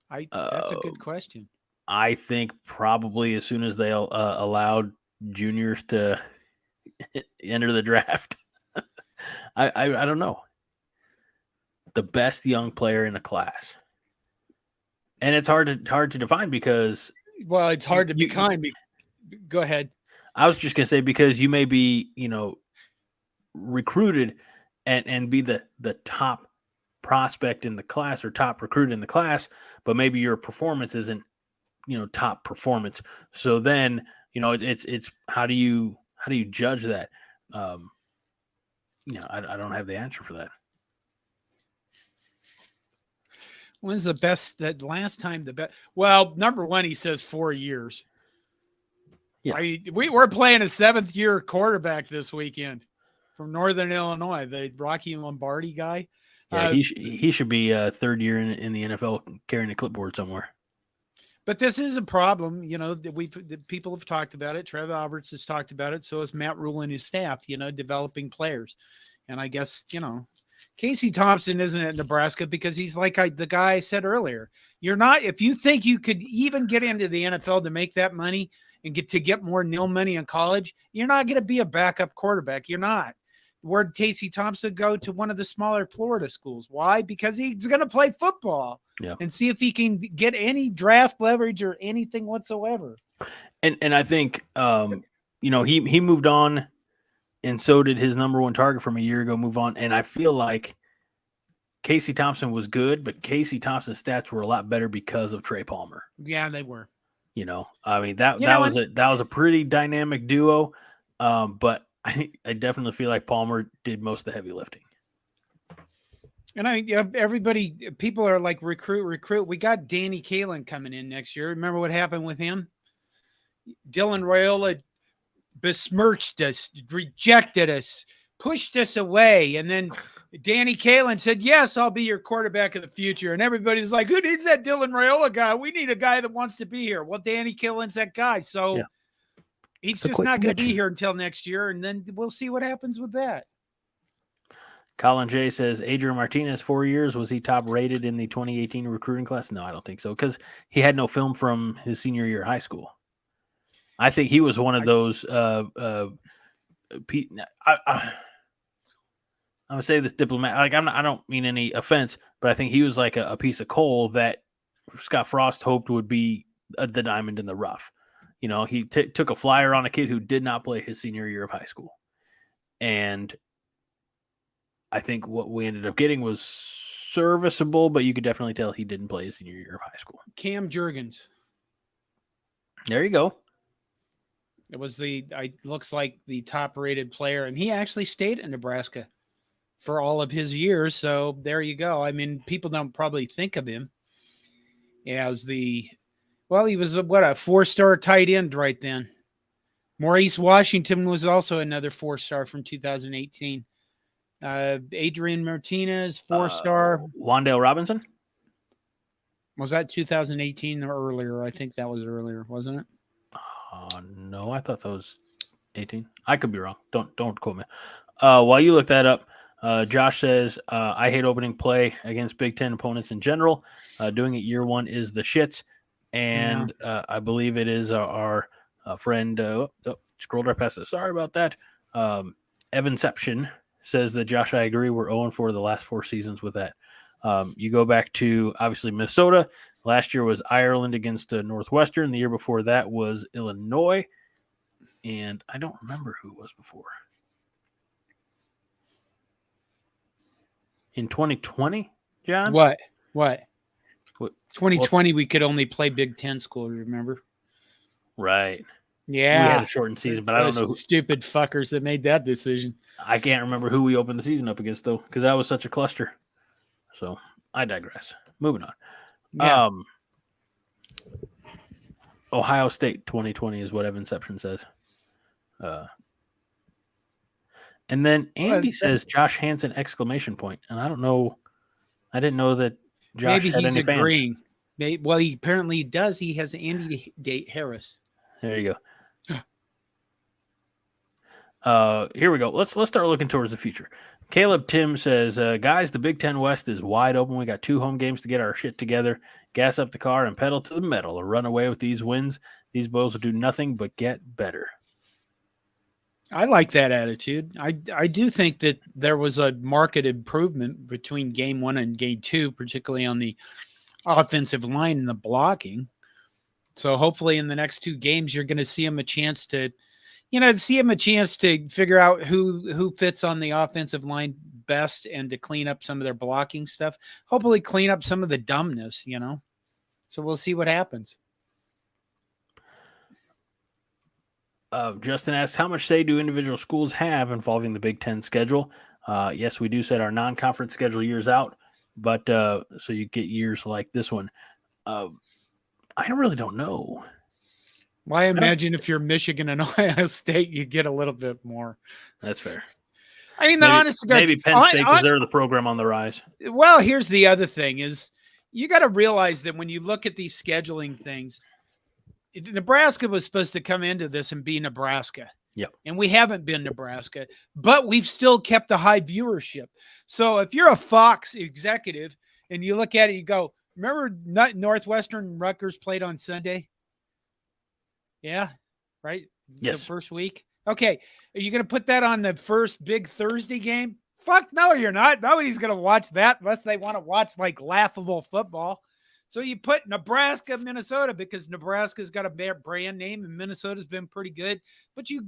Speaker 1: That's a good question.
Speaker 2: I think probably as soon as they allowed juniors to enter the draft. I don't know. The best young player in a class. And it's hard to define because
Speaker 1: it's hard to be kind. Go ahead.
Speaker 2: I was just going to say, because you may be, recruited and be the top prospect in the class or top recruit in the class, but maybe your performance isn't, top performance. So then, it's how do you judge that? I don't have the answer for that.
Speaker 1: When's the best? That last time the best? Well, number one, he says 4 years. Yeah, we're playing a 7th-year quarterback this weekend from Northern Illinois, the Rocky Lombardi guy.
Speaker 2: Yeah, he should be third year in the NFL carrying a clipboard somewhere.
Speaker 1: But this is a problem, people have talked about it. Trevor Alberts has talked about it. So has Matt Rule and his staff, developing players. And I guess, Casey Thompson isn't at Nebraska because he's like the guy I said earlier. If you think you could even get into the NFL to make that money and get more nil money in college, you're not going to be a backup quarterback. You're not. Where'd Casey Thompson go? To one of the smaller Florida schools? Why? Because he's going to play football and see if he can get any draft leverage or anything whatsoever.
Speaker 2: And I think, he moved on, and so did his number one target from a year ago move on. And I feel like Casey Thompson was good, but Casey Thompson's stats were a lot better because of Trey Palmer.
Speaker 1: Yeah, they were.
Speaker 2: I mean that was a pretty dynamic duo, but I definitely feel like Palmer did most of the heavy lifting.
Speaker 1: And people are like recruit. We got Danny Kaelin coming in next year. Remember what happened with him? Dylan Raiola besmirched us, rejected us, pushed us away, and then Danny Kaelin said, "Yes, I'll be your quarterback of the future." And everybody's like, "Who needs that Dylan Raiola guy? We need a guy that wants to be here." Well, Danny Kaelin's that guy, so he's just not going to be here until next year, and then we'll see what happens with that.
Speaker 2: Colin J says, Adrian Martinez, 4 years. Was he top rated in the 2018 recruiting class? No, I don't think so, because he had no film from his senior year of high school. I think he was one of those. I'm gonna say this diplomat. Like I don't mean any offense, but I think he was like a piece of coal that Scott Frost hoped would be the diamond in the rough. He took a flyer on a kid who did not play his senior year of high school, and I think what we ended up getting was serviceable, but you could definitely tell he didn't play his senior year of high school.
Speaker 1: Cam Jurgens.
Speaker 2: There you go.
Speaker 1: It was looks like the top rated player, and he actually stayed in Nebraska for all of his years. So there you go. I mean, people don't probably think of him as he was a 4-star tight end right then. Maurice Washington was also another 4-star from 2018. Adrian Martinez, 4-star.
Speaker 2: Wan'Dale Robinson?
Speaker 1: Was that 2018 or earlier? I think that was earlier, wasn't it?
Speaker 2: No, I thought that was 18. I could be wrong. Don't quote me. While you look that up, Josh says, I hate opening play against Big Ten opponents in general. Doing it year one is the shits. And I believe it is our friend, scrolled right past it. Sorry about that. Evanception says that Josh, I agree. We're 0-4 the last 4 seasons with that. You go back to, obviously, Minnesota. Last year was Ireland against Northwestern. The year before that was Illinois. And I don't remember who it was before. In 2020, John?
Speaker 1: What? 2020, we could only play Big Ten school, remember?
Speaker 2: Right.
Speaker 1: Yeah.
Speaker 2: We had a shortened season, but I don't know who.
Speaker 1: Stupid fuckers that made that decision.
Speaker 2: I can't remember who we opened the season up against, though, because that was such a cluster. So I digress. Moving on.
Speaker 1: Yeah.
Speaker 2: Ohio State 2020 is what Evanception says. And then Andy says Josh Hansen ! And I don't know. I didn't know that Josh
Speaker 1: maybe
Speaker 2: had
Speaker 1: he's
Speaker 2: any
Speaker 1: agreeing.
Speaker 2: fans.
Speaker 1: Well, he apparently does. He has Andy Harris.
Speaker 2: There you go. Here we go. Let's start looking towards the future. Caleb Tim says, guys, the Big Ten West is wide open. We got 2 home games to get our shit together, gas up the car, and pedal to the metal or run away with these wins. These boys will do nothing but get better.
Speaker 1: I like that attitude. I do think that there was a marked improvement between game 1 and game 2, particularly on the offensive line and the blocking. So hopefully in the next 2 games, you're going to see him a chance to figure out who fits on the offensive line best and to clean up some of their blocking stuff. Hopefully clean up some of the dumbness, So we'll see what happens.
Speaker 2: Justin asks, how much say do individual schools have involving the Big Ten schedule? Yes, we do set our non-conference schedule years out, but so you get years like this one. I really don't know.
Speaker 1: Well, I imagine if you're Michigan and Ohio State, you get a little bit more.
Speaker 2: That's fair.
Speaker 1: I mean,
Speaker 2: maybe Penn State, because they're the program on the rise.
Speaker 1: Well, here's the other thing is you got to realize that when you look at these scheduling things, Nebraska was supposed to come into this and be Nebraska.
Speaker 2: Yep.
Speaker 1: And we haven't been Nebraska, but we've still kept a high viewership. So if you're a Fox executive and you look at it, you go, remember Northwestern and Rutgers played on Sunday? Yeah, right?
Speaker 2: Yes.
Speaker 1: The first week. Okay. Are you going to put that on the first big Thursday game? Fuck no, you're not. Nobody's going to watch that unless they want to watch like laughable football. So you put Nebraska, Minnesota, because Nebraska's got a brand name and Minnesota's been pretty good. But you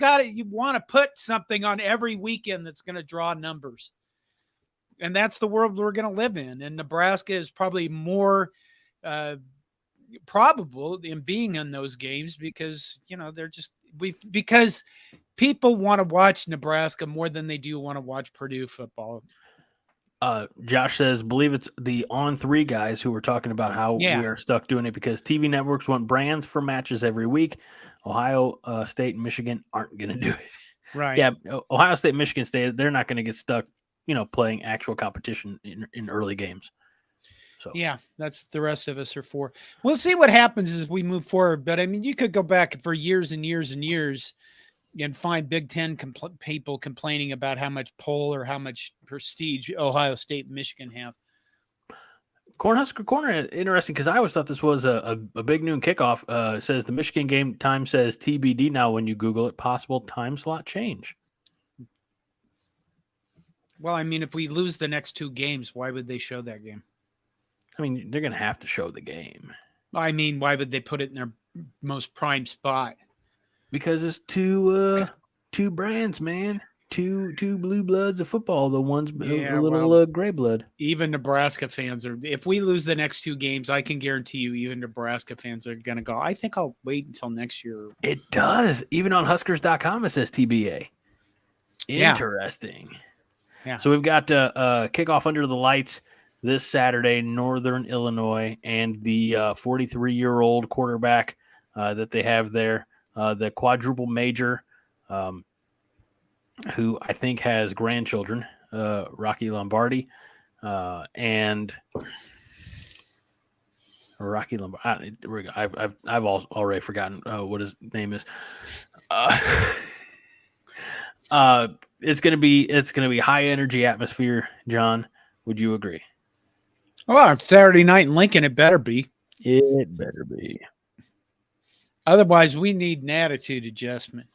Speaker 1: want to put something on every weekend that's going to draw numbers. And that's the world we're going to live in. And Nebraska is probably more probable in being in those games because, because people want to watch Nebraska more than they do want to watch Purdue football.
Speaker 2: Josh says, believe it's the On3 guys who were talking about how we are stuck doing it because TV networks want brands for matches every week. Ohio State and Michigan aren't going to do it.
Speaker 1: Right.
Speaker 2: Yeah, Ohio State, Michigan State, they're not going to get stuck, playing actual competition in early games. So
Speaker 1: yeah, that's the rest of us are for. We'll see what happens as we move forward. But I mean, you could go back for years and years and years and find Big Ten people complaining about how much pull or how much prestige Ohio State and Michigan have.
Speaker 2: Cornhusker Corner, interesting because I always thought this was a big noon kickoff. It says the Michigan game time says TBD now when you Google it, possible time slot change.
Speaker 1: Well, I mean, if we lose the next 2 games, why would they show that game?
Speaker 2: I mean, they're going to have to show the game.
Speaker 1: I mean, why would they put it in their most prime spot?
Speaker 2: Because it's two brands, man. Two blue bloods of football. The one's a little gray blood.
Speaker 1: Even Nebraska fans are. If we lose the next 2 games, I can guarantee you, even Nebraska fans are going to go. I think I'll wait until next year.
Speaker 2: It does. Even on Huskers.com, it says TBA. Interesting.
Speaker 1: Yeah.
Speaker 2: So we've got kickoff under the lights this Saturday, Northern Illinois, and the 43-year-old quarterback that they have there, the quadruple major, who I think has grandchildren, Rocky Lombardi, and Rocky Lombardi. I've already forgotten what his name is. It's gonna be high energy atmosphere. John, would you agree?
Speaker 1: Well, it's Saturday night in Lincoln. It better be.
Speaker 2: It better be.
Speaker 1: Otherwise, we need an attitude adjustment.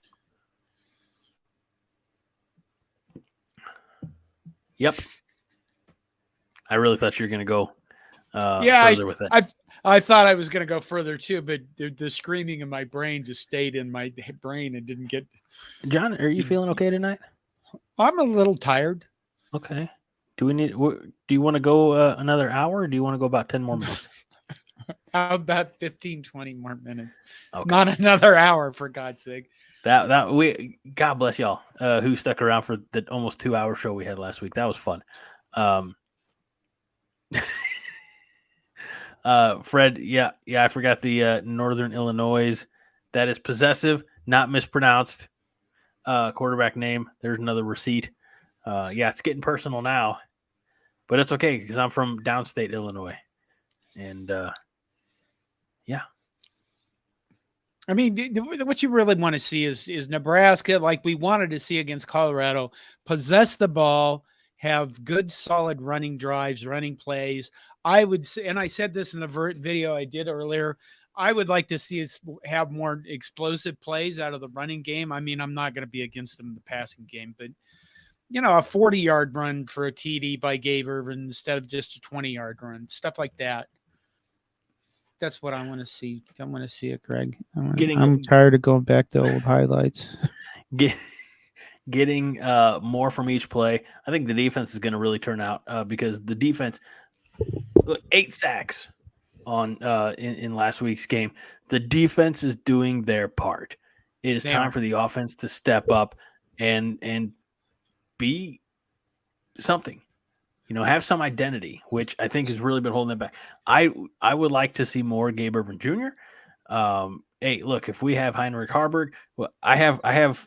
Speaker 2: Yep. I really thought you were going to go further with it.
Speaker 1: I thought I was going to go further too, but the screaming in my brain just stayed in my brain and didn't get.
Speaker 2: John, are you feeling okay tonight?
Speaker 1: I'm a little tired.
Speaker 2: Okay. Do you want to go another hour or do you want to go about 10 more minutes?
Speaker 1: How about 15, 20 more minutes?
Speaker 2: Okay.
Speaker 1: Not another hour, for God's sake.
Speaker 2: God bless y'all who stuck around for the almost 2-hour show we had last week. That was fun. Fred, yeah, I forgot the Northern Illinois. That is possessive, not mispronounced. Quarterback name. There's another receipt. It's getting personal now, but it's okay because I'm from downstate Illinois, and yeah.
Speaker 1: I mean, what you really want to see is Nebraska, like we wanted to see against Colorado, possess the ball, have good, solid running drives, running plays. I would say, and I said this in the video I did earlier, I would like to see us have more explosive plays out of the running game. I mean, I'm not going to be against them in the passing game, but a 40-yard run for a TD by Gabe Irvin instead of just a 20-yard run, stuff like that. That's what I want to see. I want to see it, Greg. I'm tired of going back to old highlights.
Speaker 2: Getting more from each play. I think the defense is going to really turn out because the defense, 8 sacks on in last week's game. The defense is doing their part. It is time for the offense to step up and be something. Have some identity, which I think has really been holding them back. I would like to see more Gabe Irvin Jr. Hey, look, if we have Heinrich Harburg, well, I have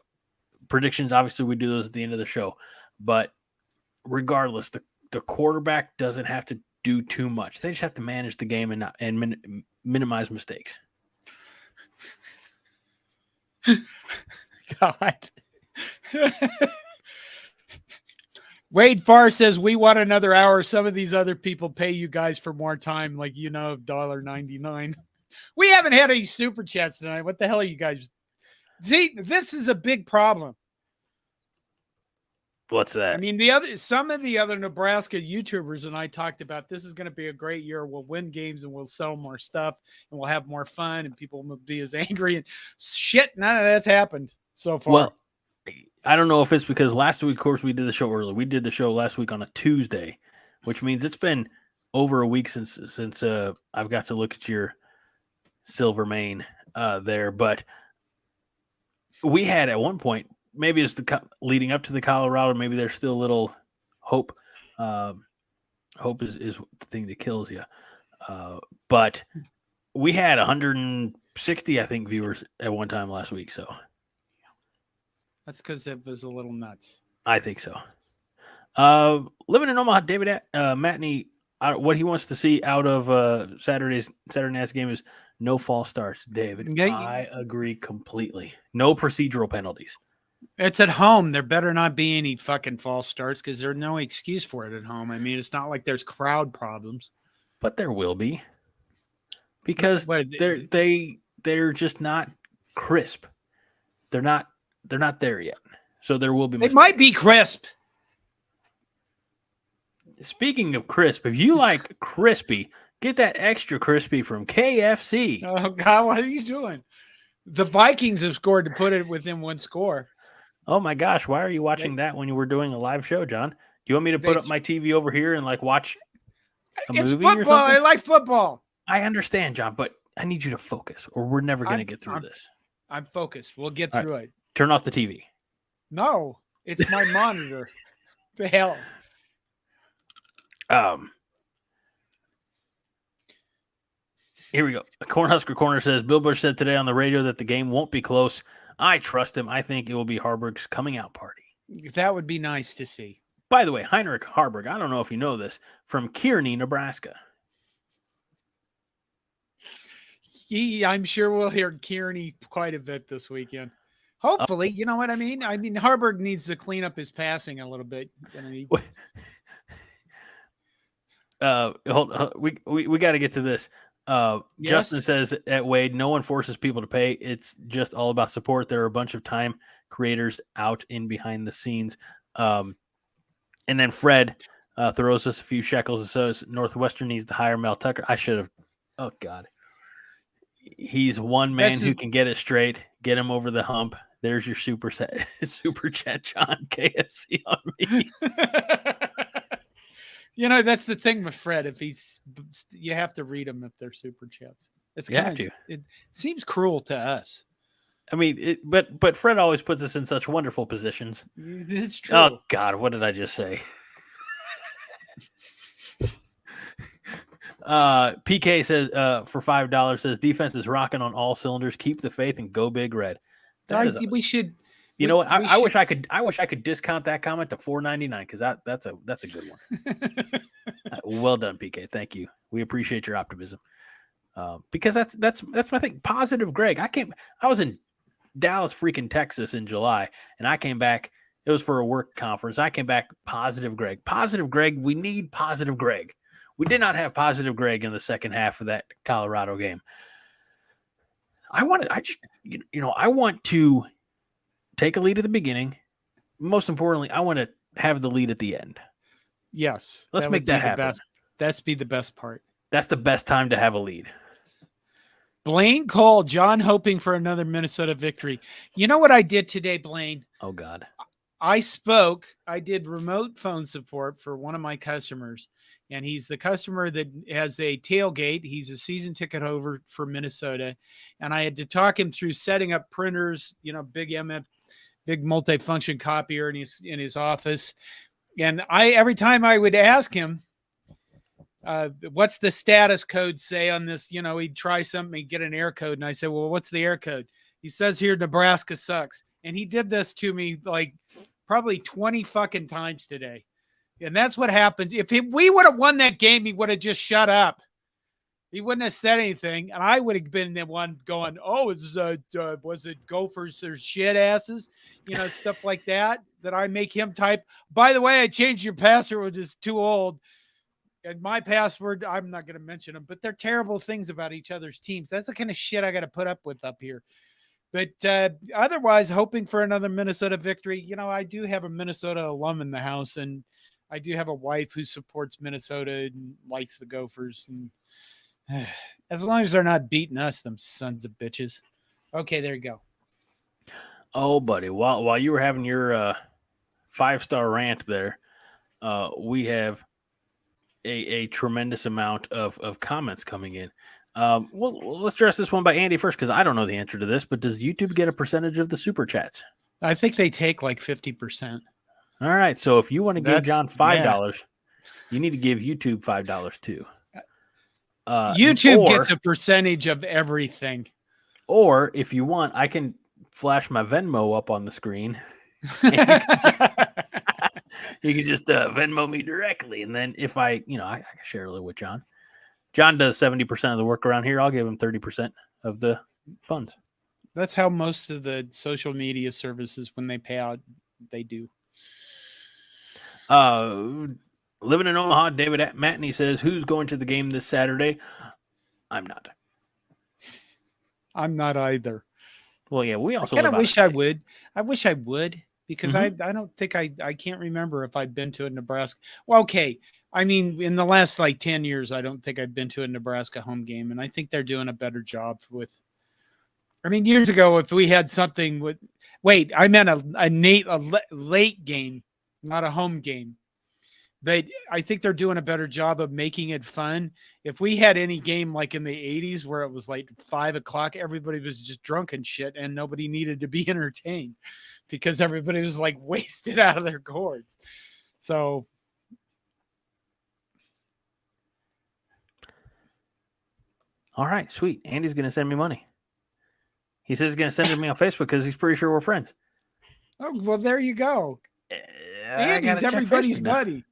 Speaker 2: predictions. Obviously, we do those at the end of the show. But regardless, the quarterback doesn't have to do too much. They just have to manage the game and minimize mistakes.
Speaker 1: God. Wade Farr says we want another hour. Some of these other people pay you guys for more time, like $1.99. We haven't had any super chats tonight. What the hell are you guys? See, this is a big problem.
Speaker 2: What's that?
Speaker 1: I mean, some of the other Nebraska YouTubers and I talked about this is going to be a great year. We'll win games and we'll sell more stuff and we'll have more fun and people won't be as angry and shit. None of that's happened so far.
Speaker 2: Well, I don't know if it's because last week, of course, we did the show early. We did the show last week on a Tuesday, which means it's been over a week since I've got to look at your silver mane there. But we had at one point, maybe it's leading up to the Colorado, maybe there's still a little hope. Hope is the thing that kills you. But we had 160, I think, viewers at one time last week. So
Speaker 1: That's because it was a little nuts.
Speaker 2: I think so. Living in Omaha, David Matney, what he wants to see out of Saturday night's game is no false starts. David,
Speaker 1: Okay.
Speaker 2: I agree completely. No procedural penalties.
Speaker 1: It's at home. There better not be any fucking false starts because there's no excuse for it at home. I mean, it's not like there's crowd problems.
Speaker 2: But there will be. Because they're just not crisp. They're not there yet. So there will be
Speaker 1: mistakes. It might be crisp.
Speaker 2: Speaking of crisp, if you like crispy, get that extra crispy from KFC.
Speaker 1: Oh God, what are you doing? The Vikings have scored to put it within one score.
Speaker 2: Oh my gosh, why are you watching that when you were doing a live show, John? Do you want me to put up my TV over here and like watch a movie
Speaker 1: football.
Speaker 2: Or something?
Speaker 1: I like football.
Speaker 2: I understand, John, but I need you to focus or we're never going to get through this.
Speaker 1: I'm focused. We'll get through it.
Speaker 2: Turn off the TV.
Speaker 1: No, it's my monitor. The hell.
Speaker 2: Here we go. Cornhusker Corner says, Bill Bush said today on the radio that the game won't be close. I trust him. I think it will be Harburg's coming out party.
Speaker 1: That would be nice to see.
Speaker 2: By the way, Heinrich Harburg, I don't know if you know this, from Kearney, Nebraska.
Speaker 1: I'm sure we'll hear Kearney quite a bit this weekend. Hopefully, you know what I mean? I mean, Harburg needs to clean up his passing a little bit.
Speaker 2: We got to get to this.
Speaker 1: Yes?
Speaker 2: Justin says at Wade, no one forces people to pay. It's just all about support. There are a bunch of time creators out in behind the scenes. And then Fred throws us a few shekels and says Northwestern needs to hire Mel Tucker. I should have. Oh, God. He's one man who can get it straight, get him over the hump. There's your super chat, John. KFC on me.
Speaker 1: You know, that's the thing with Fred. If you have to read them if they're super chats. It seems cruel to us.
Speaker 2: I mean, but Fred always puts us in such wonderful positions.
Speaker 1: It's true.
Speaker 2: Oh God, what did I just say? PK says for $5 says defense is rocking on all cylinders. Keep the faith and go big red.
Speaker 1: We should.
Speaker 2: You know what? I wish I could discount that comment to $4.99 because that's a good one. Well done, PK. Thank you. We appreciate your optimism. Because that's my thing. Positive Greg. I was in Dallas, freaking Texas in July, and I came back. It was for a work conference. I came back positive Greg. Positive Greg. We need positive Greg. We did not have positive Greg in the second half of that Colorado game. I want to take a lead at the beginning. Most importantly, I want to have the lead at the end.
Speaker 1: Yes.
Speaker 2: Let's make that happen.
Speaker 1: That's be the best part.
Speaker 2: That's the best time to have a lead.
Speaker 1: Blaine Cole, John hoping for another Minnesota victory. You know what I did today, Blaine?
Speaker 2: Oh, God.
Speaker 1: I did remote phone support for one of my customers, and he's the customer that has a tailgate. He's a season ticket holder for Minnesota, and I had to talk him through setting up printers, big multifunction copier in his office. And every time I would ask him, what's the status code say on this? He'd try something, he'd get an error code. And I said, well, what's the error code? He says here, Nebraska sucks. And he did this to me like probably 20 fucking times today. And that's what happens. If we would have won that game, he would have just shut up. He wouldn't have said anything. And I would have been the one going, oh, was it Gophers or shit asses? Stuff like that I make him type. By the way, I changed your password, which is too old. And my password, I'm not going to mention them, but they're terrible things about each other's teams. That's the kind of shit I got to put up with up here. But otherwise, hoping for another Minnesota victory. I do have a Minnesota alum in the house, and I do have a wife who supports Minnesota and likes the Gophers. And as long as they're not beating us, them sons of bitches. Okay, there you go.
Speaker 2: Oh, buddy, while you were having your 5-star rant there, we have a tremendous amount of comments coming in. Well, let's address this one by Andy first because I don't know the answer to this. But does YouTube get a percentage of the super chats?
Speaker 1: I think they take like 50%.
Speaker 2: All right, so if you want to give John $5,
Speaker 1: yeah.
Speaker 2: you need to give YouTube $5 too.
Speaker 1: YouTube gets a percentage of everything.
Speaker 2: Or if you want, I can flash my Venmo up on the screen. You can just Venmo me directly, and then if I can share a little with John. John does 70% of the work around here. I'll give him 30% of the funds.
Speaker 1: That's how most of the social media services, when they pay out, they do.
Speaker 2: Living in Omaha, David Matney says, "Who's going to the game this Saturday?" I'm not.
Speaker 1: I'm not either.
Speaker 2: Well, yeah, we also
Speaker 1: kind of wish I would. I wish I would because I don't think I can't remember if I've been to a Nebraska. Well, okay. I mean, in the last like 10 years, I don't think I've been to a Nebraska home game, and I think they're doing a better job with. I mean, years ago, if we had something with, I meant a late game, not a home game. But I think they're doing a better job of making it fun. If we had any game like in the 80s where it was like 5 o'clock, everybody was just drunk and shit, and nobody needed to be entertained because everybody was like wasted out of their gourds. So.
Speaker 2: All right, sweet. Andy's going to send me money. He says he's going to send it to me on Facebook because he's pretty sure we're friends.
Speaker 1: Oh, well, there you go. Andy's everybody's buddy.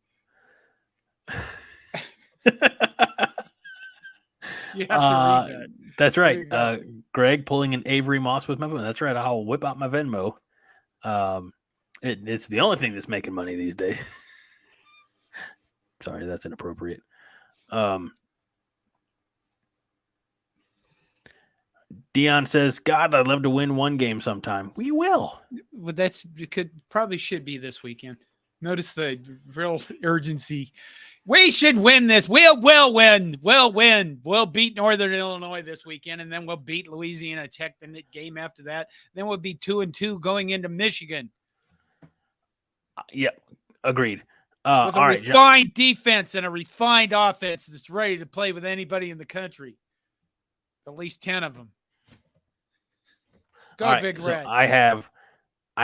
Speaker 1: You have to read that.
Speaker 2: That's right. Greg pulling an Avery Moss with my Venmo. That's right. I'll whip out my Venmo. It's the only thing that's making money these days. Sorry, that's inappropriate. Dion says, "God, I'd love to win one game sometime." We will.
Speaker 1: Well, probably should be this weekend. Notice the real urgency. We should win this. We'll win. We'll win. We'll beat Northern Illinois this weekend, and then we'll beat Louisiana Tech the game after that. Then we'll be 2-2 going into Michigan.
Speaker 2: Yep, agreed.
Speaker 1: With a refined defense and a refined offense that's ready to play with anybody in the country. At least 10 of them. Go, right, Big Red.
Speaker 2: So I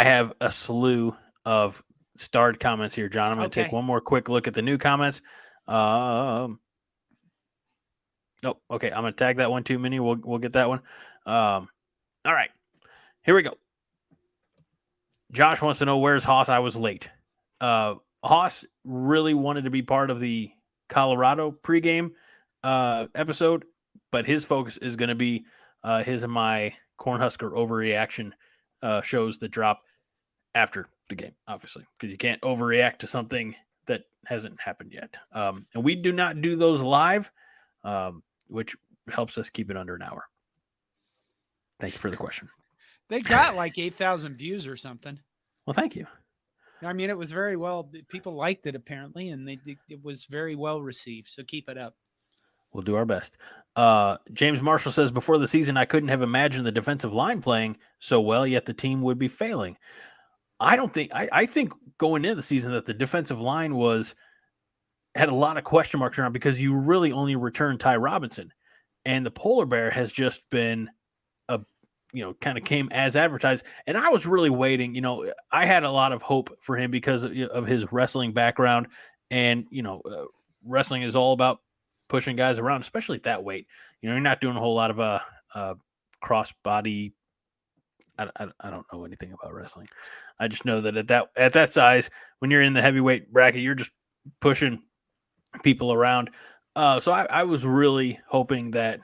Speaker 2: have a slew of starred comments here, John. I'm going to take one more quick look at the new comments. Nope. Okay, I'm going to tag that one too, Minnie. We'll get that one. All right, here we go. Josh wants to know, where's Haas? I was late. Haas really wanted to be part of the Colorado pregame episode, but his focus is going to be his and my Cornhusker overreaction shows that drop after the game, obviously, because you can't overreact to something that hasn't happened yet. And we do not do those live, which helps us keep it under an hour. Thank you for the question.
Speaker 1: They got like 8,000 views or something.
Speaker 2: Well, thank you.
Speaker 1: I mean, it was very well. People liked it apparently, and it was very well received. So keep it up.
Speaker 2: We'll do our best. James Marshall says, before the season, I couldn't have imagined the defensive line playing so well, yet the team would be failing. I think going into the season that the defensive line had a lot of question marks around because you really only returned Ty Robinson, and the Polar Bear has just been kind of came as advertised. And I was really waiting. I had a lot of hope for him because of his wrestling background, and wrestling is all about pushing guys around, especially at that weight. You're not doing a whole lot of cross body. I don't know anything about wrestling. I just know that at that size, when you're in the heavyweight bracket, you're just pushing people around. So I was really hoping that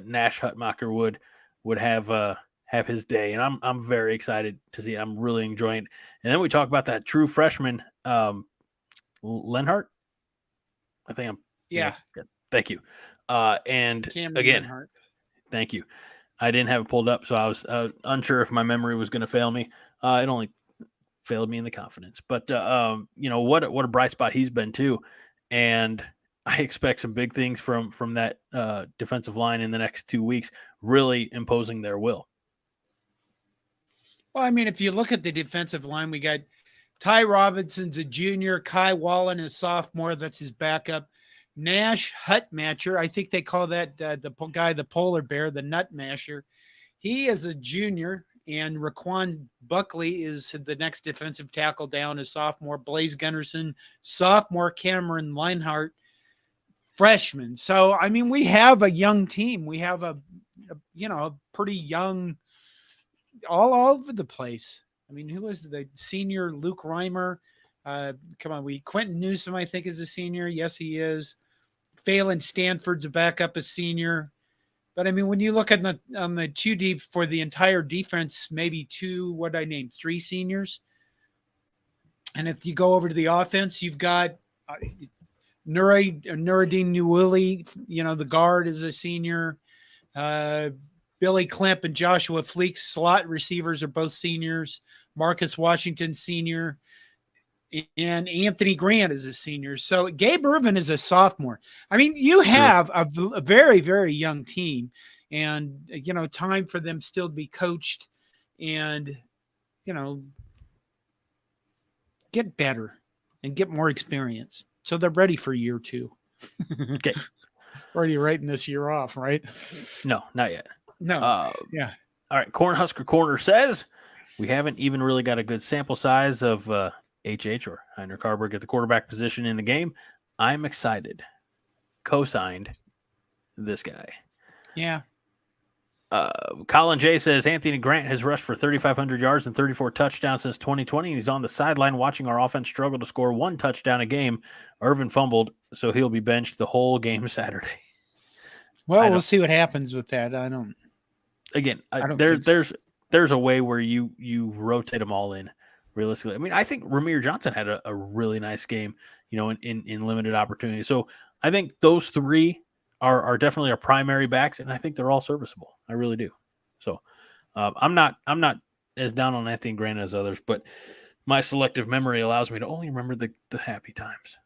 Speaker 2: Nash Hutmacher would have his day, and I'm very excited to see it. I'm really enjoying it. And then we talk about that true freshman, Lenhart. I think yeah. Thank you. And
Speaker 1: Cameron
Speaker 2: again,
Speaker 1: Lenhart.
Speaker 2: Thank you. I didn't have it pulled up, so I was unsure if my memory was going to fail me. It only failed me in the confidence. But, what a bright spot he's been too. And I expect some big things from that defensive line in the next 2 weeks, really imposing their will.
Speaker 1: Well, I mean, if you look at the defensive line, we got Ty Robinson's a junior, Kai Wallen is sophomore. That's his backup. Nash Hutmatcher, I think they call that guy the polar bear, the nut masher. He is a junior, and Raquan Buckley is the next defensive tackle down, a sophomore. Blaze Gunnerson, sophomore. Cameron Leinhart, freshman. So, I mean, we have a young team. We have a pretty young, all over the place. I mean, who was the senior? Luke Reimer. Quentin Newsom, I think, is a senior. Yes, he is. Phelan Stanford's a backup, a senior. But I mean, when you look at on the two deep for the entire defense, maybe three seniors. And if you go over to the offense, you've got Nuruddin Newili, the guard is a senior. Billy Klemp and Joshua Fleek, slot receivers, are both seniors. Marcus Washington, senior. And Anthony Grant is a senior. So Gabe Irvin is a sophomore. I mean, you have a very, very young team, and, time for them still to be coached and, get better and get more experience. So they're ready for year 2.
Speaker 2: Okay.
Speaker 1: Already writing this year off, right?
Speaker 2: No, not yet.
Speaker 1: No. Yeah.
Speaker 2: All right. Husker Corner says we haven't even really got a good sample size of HH or Heiner Carberg at the quarterback position in the game. I'm excited. Co-signed this guy.
Speaker 1: Yeah.
Speaker 2: Colin J says Anthony Grant has rushed for 3,500 yards and 34 touchdowns since 2020. And he's on the sideline watching our offense struggle to score 1 touchdown a game. Irvin fumbled, so he'll be benched the whole game Saturday.
Speaker 1: Well, we'll see what happens with that. I don't
Speaker 2: there's a way where you rotate them all in. Realistically, I mean, I think Ramir Johnson had a really nice game, in limited opportunity. So I think those 3 are definitely our primary backs, and I think they're all serviceable. I really do. So I'm not as down on Anthony Grant as others, but my selective memory allows me to only remember the happy times.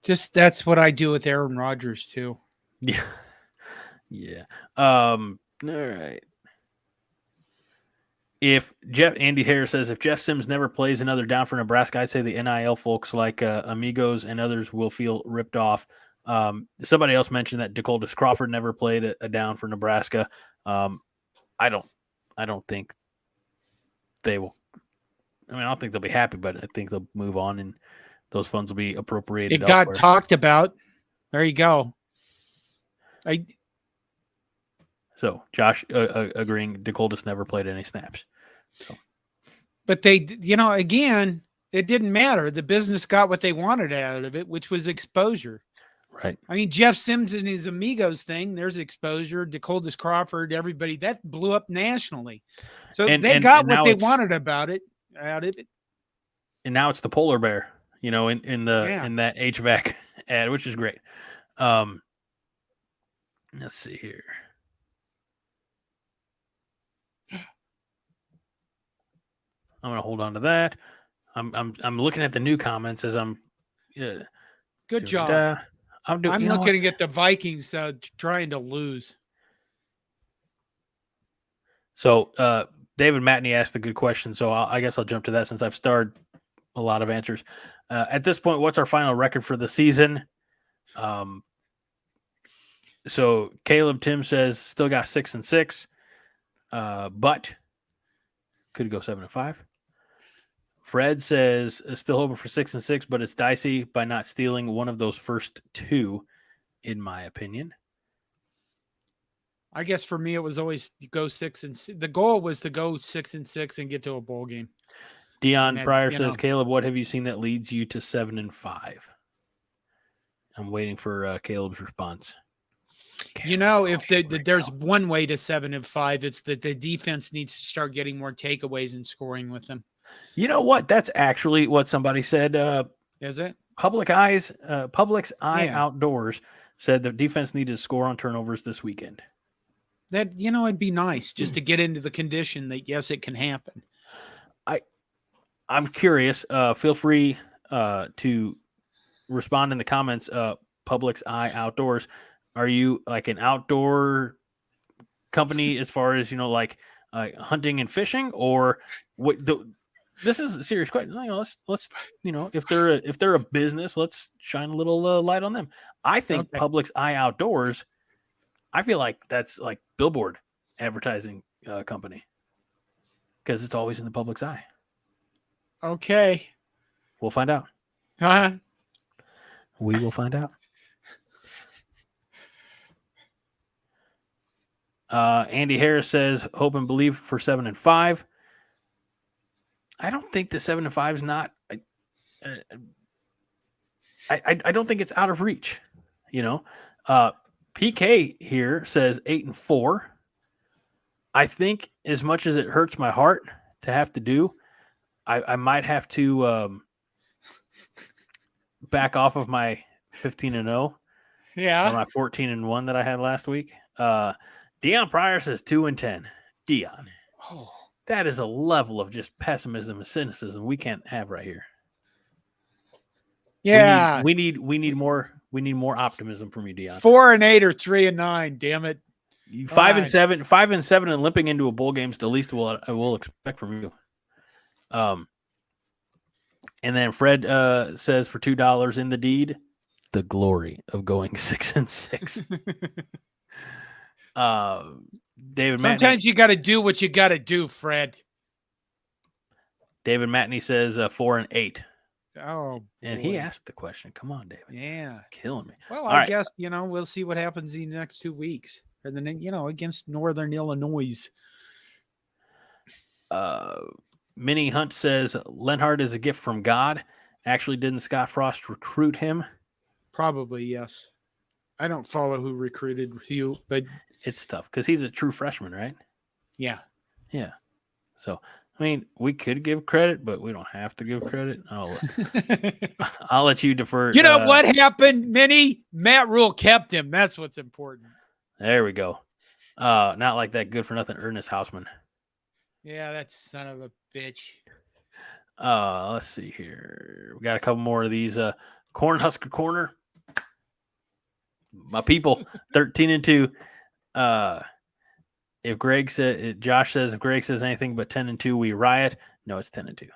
Speaker 1: Just that's what I do with Aaron Rodgers too.
Speaker 2: Yeah. Yeah. All right. Andy Harris says, if Jeff Sims never plays another down for Nebraska, I'd say the NIL folks like Amigos and others will feel ripped off. Somebody else mentioned that DeColdis Crawford never played a down for Nebraska. I don't think they will. I mean, I don't think they'll be happy, but I think they'll move on and those funds will be appropriated.
Speaker 1: It got talked about. There you go.
Speaker 2: So Josh agreeing DeColdis never played any snaps. So,
Speaker 1: but they, again, it didn't matter. The business got what they wanted out of it, which was exposure.
Speaker 2: Right.
Speaker 1: I mean, Jeff Sims and his Amigos thing, there's exposure. DeColdis Crawford, everybody, that blew up nationally. So they got what they wanted out of it.
Speaker 2: And now it's the polar bear, in that HVAC ad, which is great. Let's see here. I'm going to hold on to that. I'm looking at the new comments as I'm.
Speaker 1: Good job. I'm looking at the Vikings trying to lose.
Speaker 2: So David Matney asked a good question. So I guess I'll jump to that since I've starred a lot of answers. At this point, what's our final record for the season? So Caleb Tim says still got 6-6, but could go 7-5. Fred says still hoping for 6-6, but it's dicey by not stealing one of those first 2, in my opinion.
Speaker 1: I guess for me, it was always go 6-6. The goal was to go 6-6 and get to a bowl game.
Speaker 2: Dion Pryor says, Caleb, what have you seen that leads you to 7-5? I'm waiting for Caleb's response.
Speaker 1: If there's one way to 7-5, it's that the defense needs to start getting more takeaways and scoring with them.
Speaker 2: You know what? That's actually what somebody said.
Speaker 1: Is it?
Speaker 2: Public's Eye Outdoors said the defense needed to score on turnovers this weekend.
Speaker 1: That, it'd be nice just to get into the condition that, yes, it can happen.
Speaker 2: I'm curious. Feel free to respond in the comments. Public's Eye Outdoors. Are you like an outdoor company as far as, like hunting and fishing, or what? This is a serious question. Let's if they're a business, let's shine a little light on them. I think
Speaker 1: Okay.
Speaker 2: Publix Eye Outdoors. I feel like that's like billboard advertising company because it's always in the public's eye.
Speaker 1: Okay.
Speaker 2: We'll find out.
Speaker 1: Huh?
Speaker 2: We will find out. Andy Harris says, hope and believe for 7 and 5. I don't think the 7 and 5 is not. I don't think it's out of reach. PK here says 8 and 4. I think as much as it hurts my heart to have to do, I might have to back off of my 15 and 0.
Speaker 1: Yeah.
Speaker 2: Or my 14 and 1 that I had last week. Dion Pryor says 2 and 10. Dion, that is a level of just pessimism and cynicism we can't have right here.
Speaker 1: Yeah.
Speaker 2: We need more optimism from you, Dion.
Speaker 1: 4 and 8 or 3 and 9. Damn it.
Speaker 2: 5 and 7, and limping into a bowl game is the least I will expect from you. And then Fred says for $2 in the deed, the glory of going 6 and 6. David
Speaker 1: Sometimes
Speaker 2: Matney,
Speaker 1: you got to do what you got to do, Fred.
Speaker 2: David Matney says 4 and 8.
Speaker 1: Oh,
Speaker 2: and he asked the question. Come on, David.
Speaker 1: Yeah.
Speaker 2: Killing me.
Speaker 1: Well,
Speaker 2: All
Speaker 1: I
Speaker 2: right.
Speaker 1: guess, we'll see what happens in the next 2 weeks. And then, against Northern Illinois.
Speaker 2: Minnie Hunt says Lenhart is a gift from God. Actually, didn't Scott Frost recruit him?
Speaker 1: Probably, yes. I don't follow who recruited you, but
Speaker 2: it's tough because he's a true freshman, right?
Speaker 1: Yeah.
Speaker 2: Yeah. So, I mean, we could give credit, but we don't have to give credit. I'll let you defer.
Speaker 1: You know what happened, Minnie? Matt Rule kept him. That's what's important.
Speaker 2: There we go. Not like that good for nothing Ernest Hausman.
Speaker 1: Yeah, that son of a bitch.
Speaker 2: Let's see here. We got a couple more of these. Husker Corner. My people, 13 and 2. If Josh says if Greg says anything but 10 and 2, we riot. No, it's 10 and 2.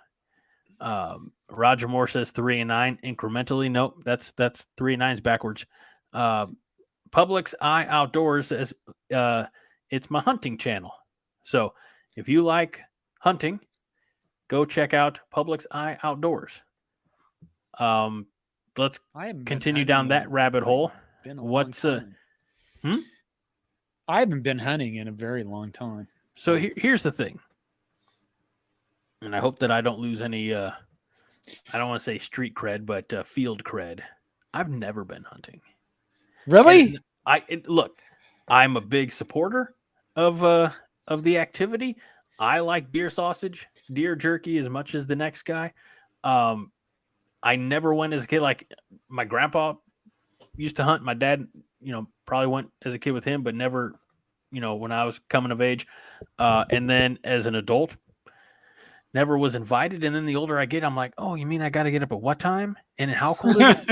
Speaker 2: Roger Moore says 3 and 9 incrementally. Nope, that's 3 and 9's backwards. Publix Eye Outdoors says it's my hunting channel. So if you like hunting, go check out Publix Eye Outdoors. Let's continue down that rabbit hole. What's
Speaker 1: I haven't been hunting in a very long time.
Speaker 2: So here's the thing. And I hope that I don't lose any I don't want to say street cred, but field cred. I've never been hunting.
Speaker 1: Really?
Speaker 2: Look, I'm a big supporter of the activity. I like deer sausage, deer jerky as much as the next guy. I never went as a kid. Like my grandpa used to hunt. My dad, probably went as a kid with him, but never, when I was coming of age. And then as an adult, never was invited. And then the older I get, I'm like, oh, you mean I got to get up at what time? And how cold is it?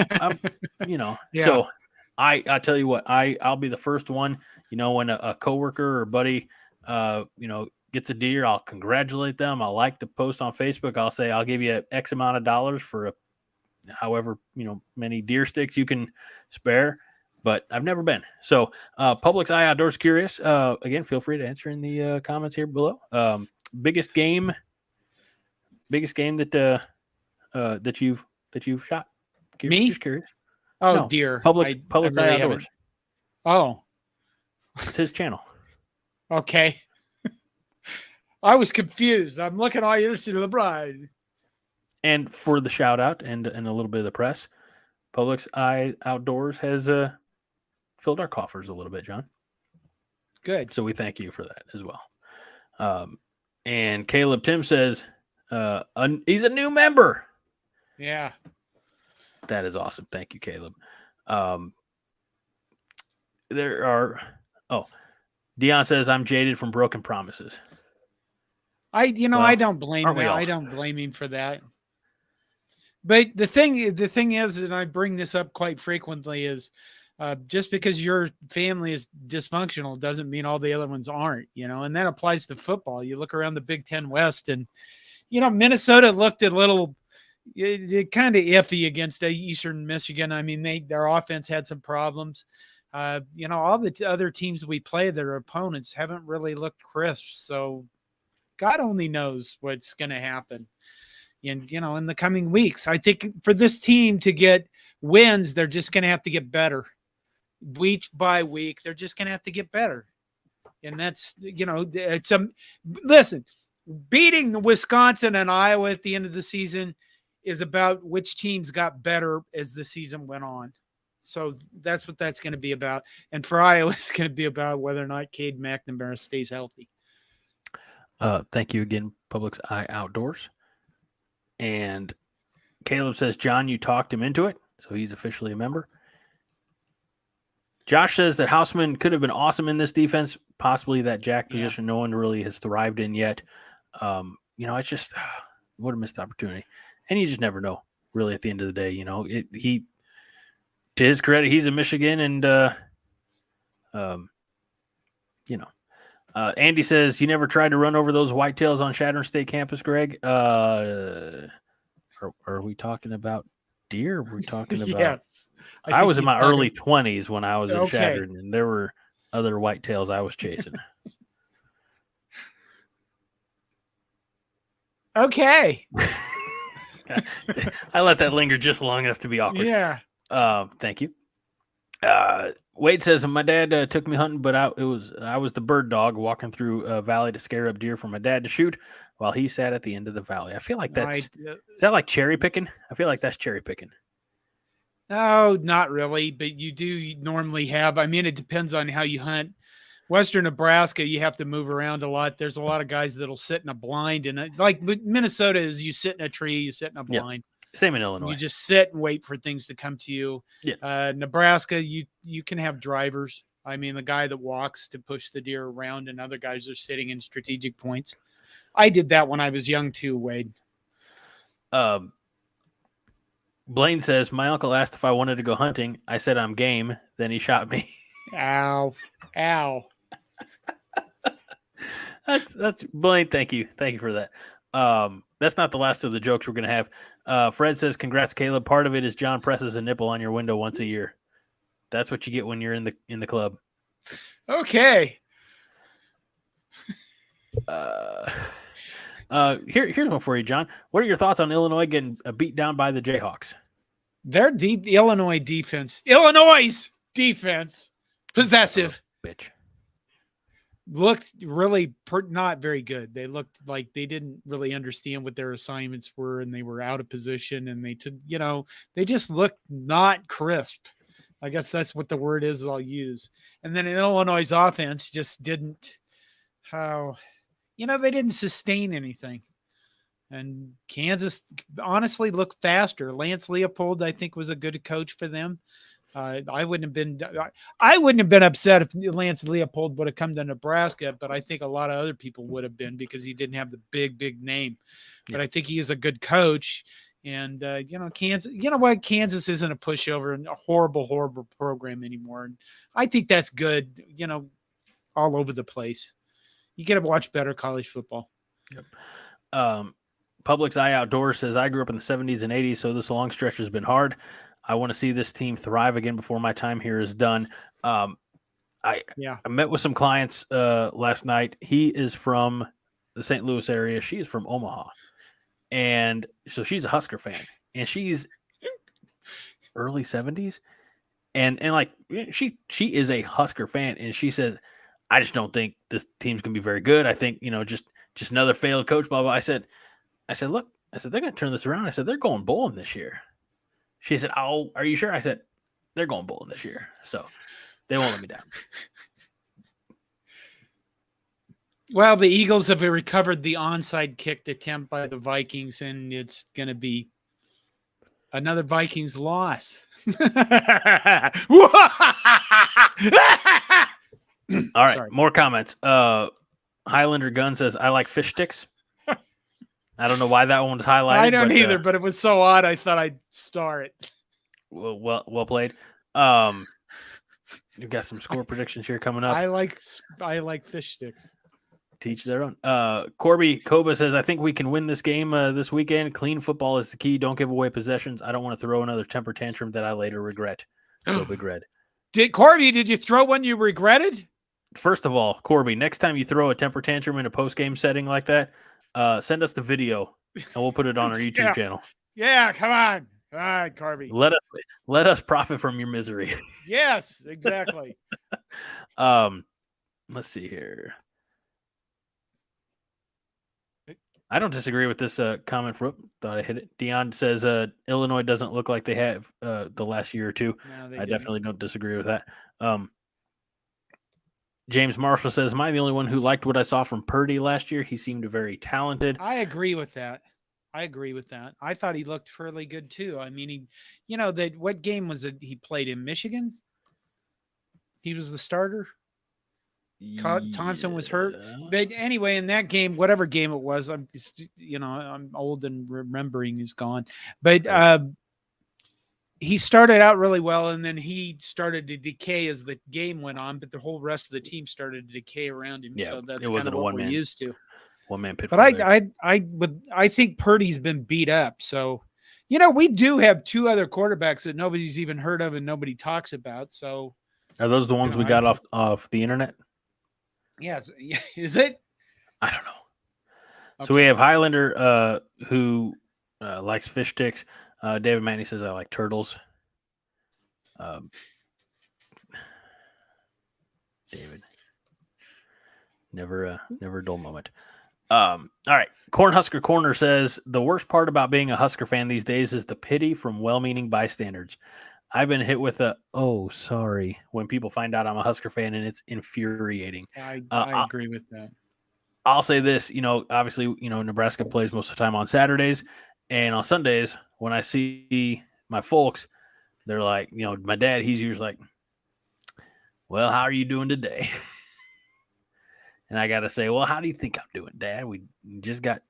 Speaker 2: Yeah. So I tell you what, I'll be the first one, when a coworker or buddy, gets a deer, I'll congratulate them. I'll like the post on Facebook. I'll say, I'll give you X amount of dollars for however, many deer sticks you can spare, but I've never been. So Publix Eye Outdoors curious. Again, feel free to answer in the comments here below. Biggest game that you've shot.
Speaker 1: Me?
Speaker 2: Just curious.
Speaker 1: Oh,
Speaker 2: no,
Speaker 1: deer.
Speaker 2: Publix Eye Outdoors.
Speaker 1: Oh.
Speaker 2: It's his channel.
Speaker 1: Okay. I was confused. I'm looking all interested in the bride.
Speaker 2: And for the shout out and a little bit of the press, Publix Eye Outdoors has filled our coffers a little bit, John.
Speaker 1: Good.
Speaker 2: So we thank you for that as well. And Caleb Tim says he's a new member.
Speaker 1: Yeah.
Speaker 2: That is awesome. Thank you, Caleb. Dion says I'm jaded from broken promises.
Speaker 1: I don't blame him. I don't blame him for that. But the thing is, and I bring this up quite frequently, is Just because your family is dysfunctional doesn't mean all the other ones aren't, and that applies to football. You look around the Big Ten West and, Minnesota looked a little kind of iffy against Eastern Michigan. I mean, their offense had some problems. All the other teams we play, their opponents haven't really looked crisp. So God only knows what's going to happen. And, in the coming weeks, I think for this team to get wins, they're just going to have to get better. Week by week, they're just going to have to get better. And that's, listen, beating the Wisconsin and Iowa at the end of the season is about which teams got better as the season went on. So that's what that's going to be about. And for Iowa, it's going to be about whether or not Cade McNamara stays healthy.
Speaker 2: Thank you again, Publix Eye Outdoors. And Caleb says, John, you talked him into it, so he's officially a member. Josh says that Houseman could have been awesome in this defense, possibly that jack position no one really has thrived in yet. It's just what a missed opportunity. And you just never know, really, at the end of the day. He to his credit, he's in Michigan, and Andy says, you never tried to run over those whitetails on Shattern State campus, Greg? Are we talking about deer? Are we talking about?
Speaker 1: Yes.
Speaker 2: I was in my early 20s when I was in Shattern, and there were other whitetails I was chasing.
Speaker 1: Okay.
Speaker 2: I let that linger just long enough to be awkward.
Speaker 1: Yeah.
Speaker 2: Thank you. Wade says, my dad took me hunting, but I was the bird dog walking through a valley to scare up deer for my dad to shoot while he sat at the end of the valley. I feel like is that like cherry picking? I feel like that's cherry picking.
Speaker 1: No, not really, but you do normally have. I mean, it depends on how you hunt. Western Nebraska, you have to move around a lot. There's a lot of guys that'll sit in a blind, and like Minnesota is, you sit in a tree, you sit in a blind.
Speaker 2: Same in Illinois.
Speaker 1: You just sit and wait for things to come to you.
Speaker 2: Yeah.
Speaker 1: Nebraska, you can have drivers. I mean, the guy that walks to push the deer around, and other guys are sitting in strategic points. I did that when I was young too, Wade.
Speaker 2: Blaine says, my uncle asked if I wanted to go hunting. I said, I'm game. Then he shot me.
Speaker 1: Ow.
Speaker 2: That's Blaine. Thank you for that. That's not the last of the jokes we're going to have. Fred says, congrats, Caleb. Part of it is John presses a nipple on your window once a year. That's what you get when you're in the club.
Speaker 1: Okay.
Speaker 2: Here's one for you, John. What are your thoughts on Illinois getting beat down by the Jayhawks?
Speaker 1: Their Illinois defense, possessive,
Speaker 2: bitch,
Speaker 1: looked really not very good. They looked like they didn't really understand what their assignments were, and they were out of position, and they just looked not crisp. I guess that's what the word is that I'll use. And then Illinois' offense just didn't, they didn't sustain anything. And Kansas honestly looked faster. Lance Leopold, I think, was a good coach for them. I wouldn't have been upset if Lance Leopold would have come to Nebraska, but I think a lot of other people would have been because he didn't have the big name. Yeah. But I think he is a good coach. And Kansas, Kansas isn't a pushover and a horrible program anymore. And I think that's good, all over the place. You got to watch better college football.
Speaker 2: Yep. Publix Eye Outdoors says, I grew up in the 70s and 80s, so this long stretch has been hard. I want to see this team thrive again before my time here is done. I met with some clients last night. He is from the St. Louis area. She is from Omaha. And so she's a Husker fan. And she's early 70s. And like she is a Husker fan. And she said, I just don't think this team's going to be very good. I think, just another failed coach, blah, blah. I said, look, they're going to turn this around. I said, they're going bowling this year. She said, oh, are you sure? I said, they're going bowling this year. So they won't let me down.
Speaker 1: Well, the Eagles have recovered the onside kick attempt by the Vikings, and it's going to be another Vikings loss.
Speaker 2: All right, sorry. More comments. Highlander Gun says, I like fish sticks. I don't know why that one was highlighted.
Speaker 1: I don't either, but it was so odd. I thought I'd star it.
Speaker 2: Well played. You've got some score predictions here coming up.
Speaker 1: I like fish sticks.
Speaker 2: Teach their own. Corby Koba says, I think we can win this game this weekend. Clean football is the key. Don't give away possessions. I don't want to throw another temper tantrum that I later regret. Go Big Red.
Speaker 1: Corby, did you throw one you regretted?
Speaker 2: First of all, Corby, next time you throw a temper tantrum in a post-game setting like that, send us the video, and we'll put it on our YouTube channel.
Speaker 1: Yeah, come on. All right, Corby.
Speaker 2: Let us profit from your misery.
Speaker 1: Yes, exactly.
Speaker 2: Let's see here. I don't disagree with this comment. Thought I hit it. Dion says Illinois doesn't look like they have the last year or two.
Speaker 1: No,
Speaker 2: I definitely don't disagree with that. James Marshall says, am I the only one who liked what I saw from Purdy last year? He seemed very talented.
Speaker 1: I agree with that. I thought he looked fairly good too. I mean, what game was it he played in? Michigan? He was the starter. Thompson was hurt. But anyway, in that game, whatever game it was, I'm old and remembering is gone. But he started out really well, and then he started to decay as the game went on, but the whole rest of the team started to decay around him. Yeah, so that's kind of what we're used to.
Speaker 2: One-man pit.
Speaker 1: But I think Purdy's been beat up. So, we do have two other quarterbacks that nobody's even heard of and nobody talks about. So
Speaker 2: are those the ones we got off the internet?
Speaker 1: Yeah. Is it?
Speaker 2: I don't know. Okay. So we have Highlander who likes fish sticks. David Manny says, I like turtles. David. Never a dull moment. All right. Cornhusker Corner says, the worst part about being a Husker fan these days is the pity from well-meaning bystanders. I've been hit with sorry, when people find out I'm a Husker fan, and it's infuriating.
Speaker 1: I agree with that.
Speaker 2: I'll say this, obviously, Nebraska plays most of the time on Saturdays, and on Sundays, when I see my folks, they're like, my dad, he's usually like, well, how are you doing today? And I got to say, well, how do you think I'm doing, Dad? We just got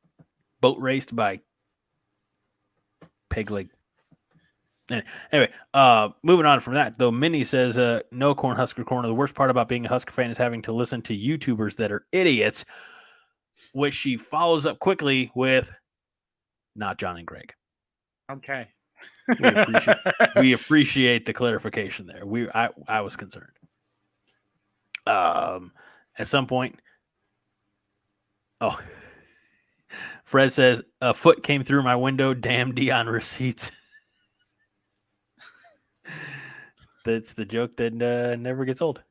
Speaker 2: boat raced by peg leg. Anyway, moving on from that, though, Minnie says, no Cornhusker Corner. The worst part about being a Husker fan is having to listen to YouTubers that are idiots, which she follows up quickly with, not John and Greg.
Speaker 1: Okay.
Speaker 2: We appreciate the clarification there. I was concerned. At some point, Fred says, a foot came through my window. Damn Dion receipts. That's the joke that never gets old.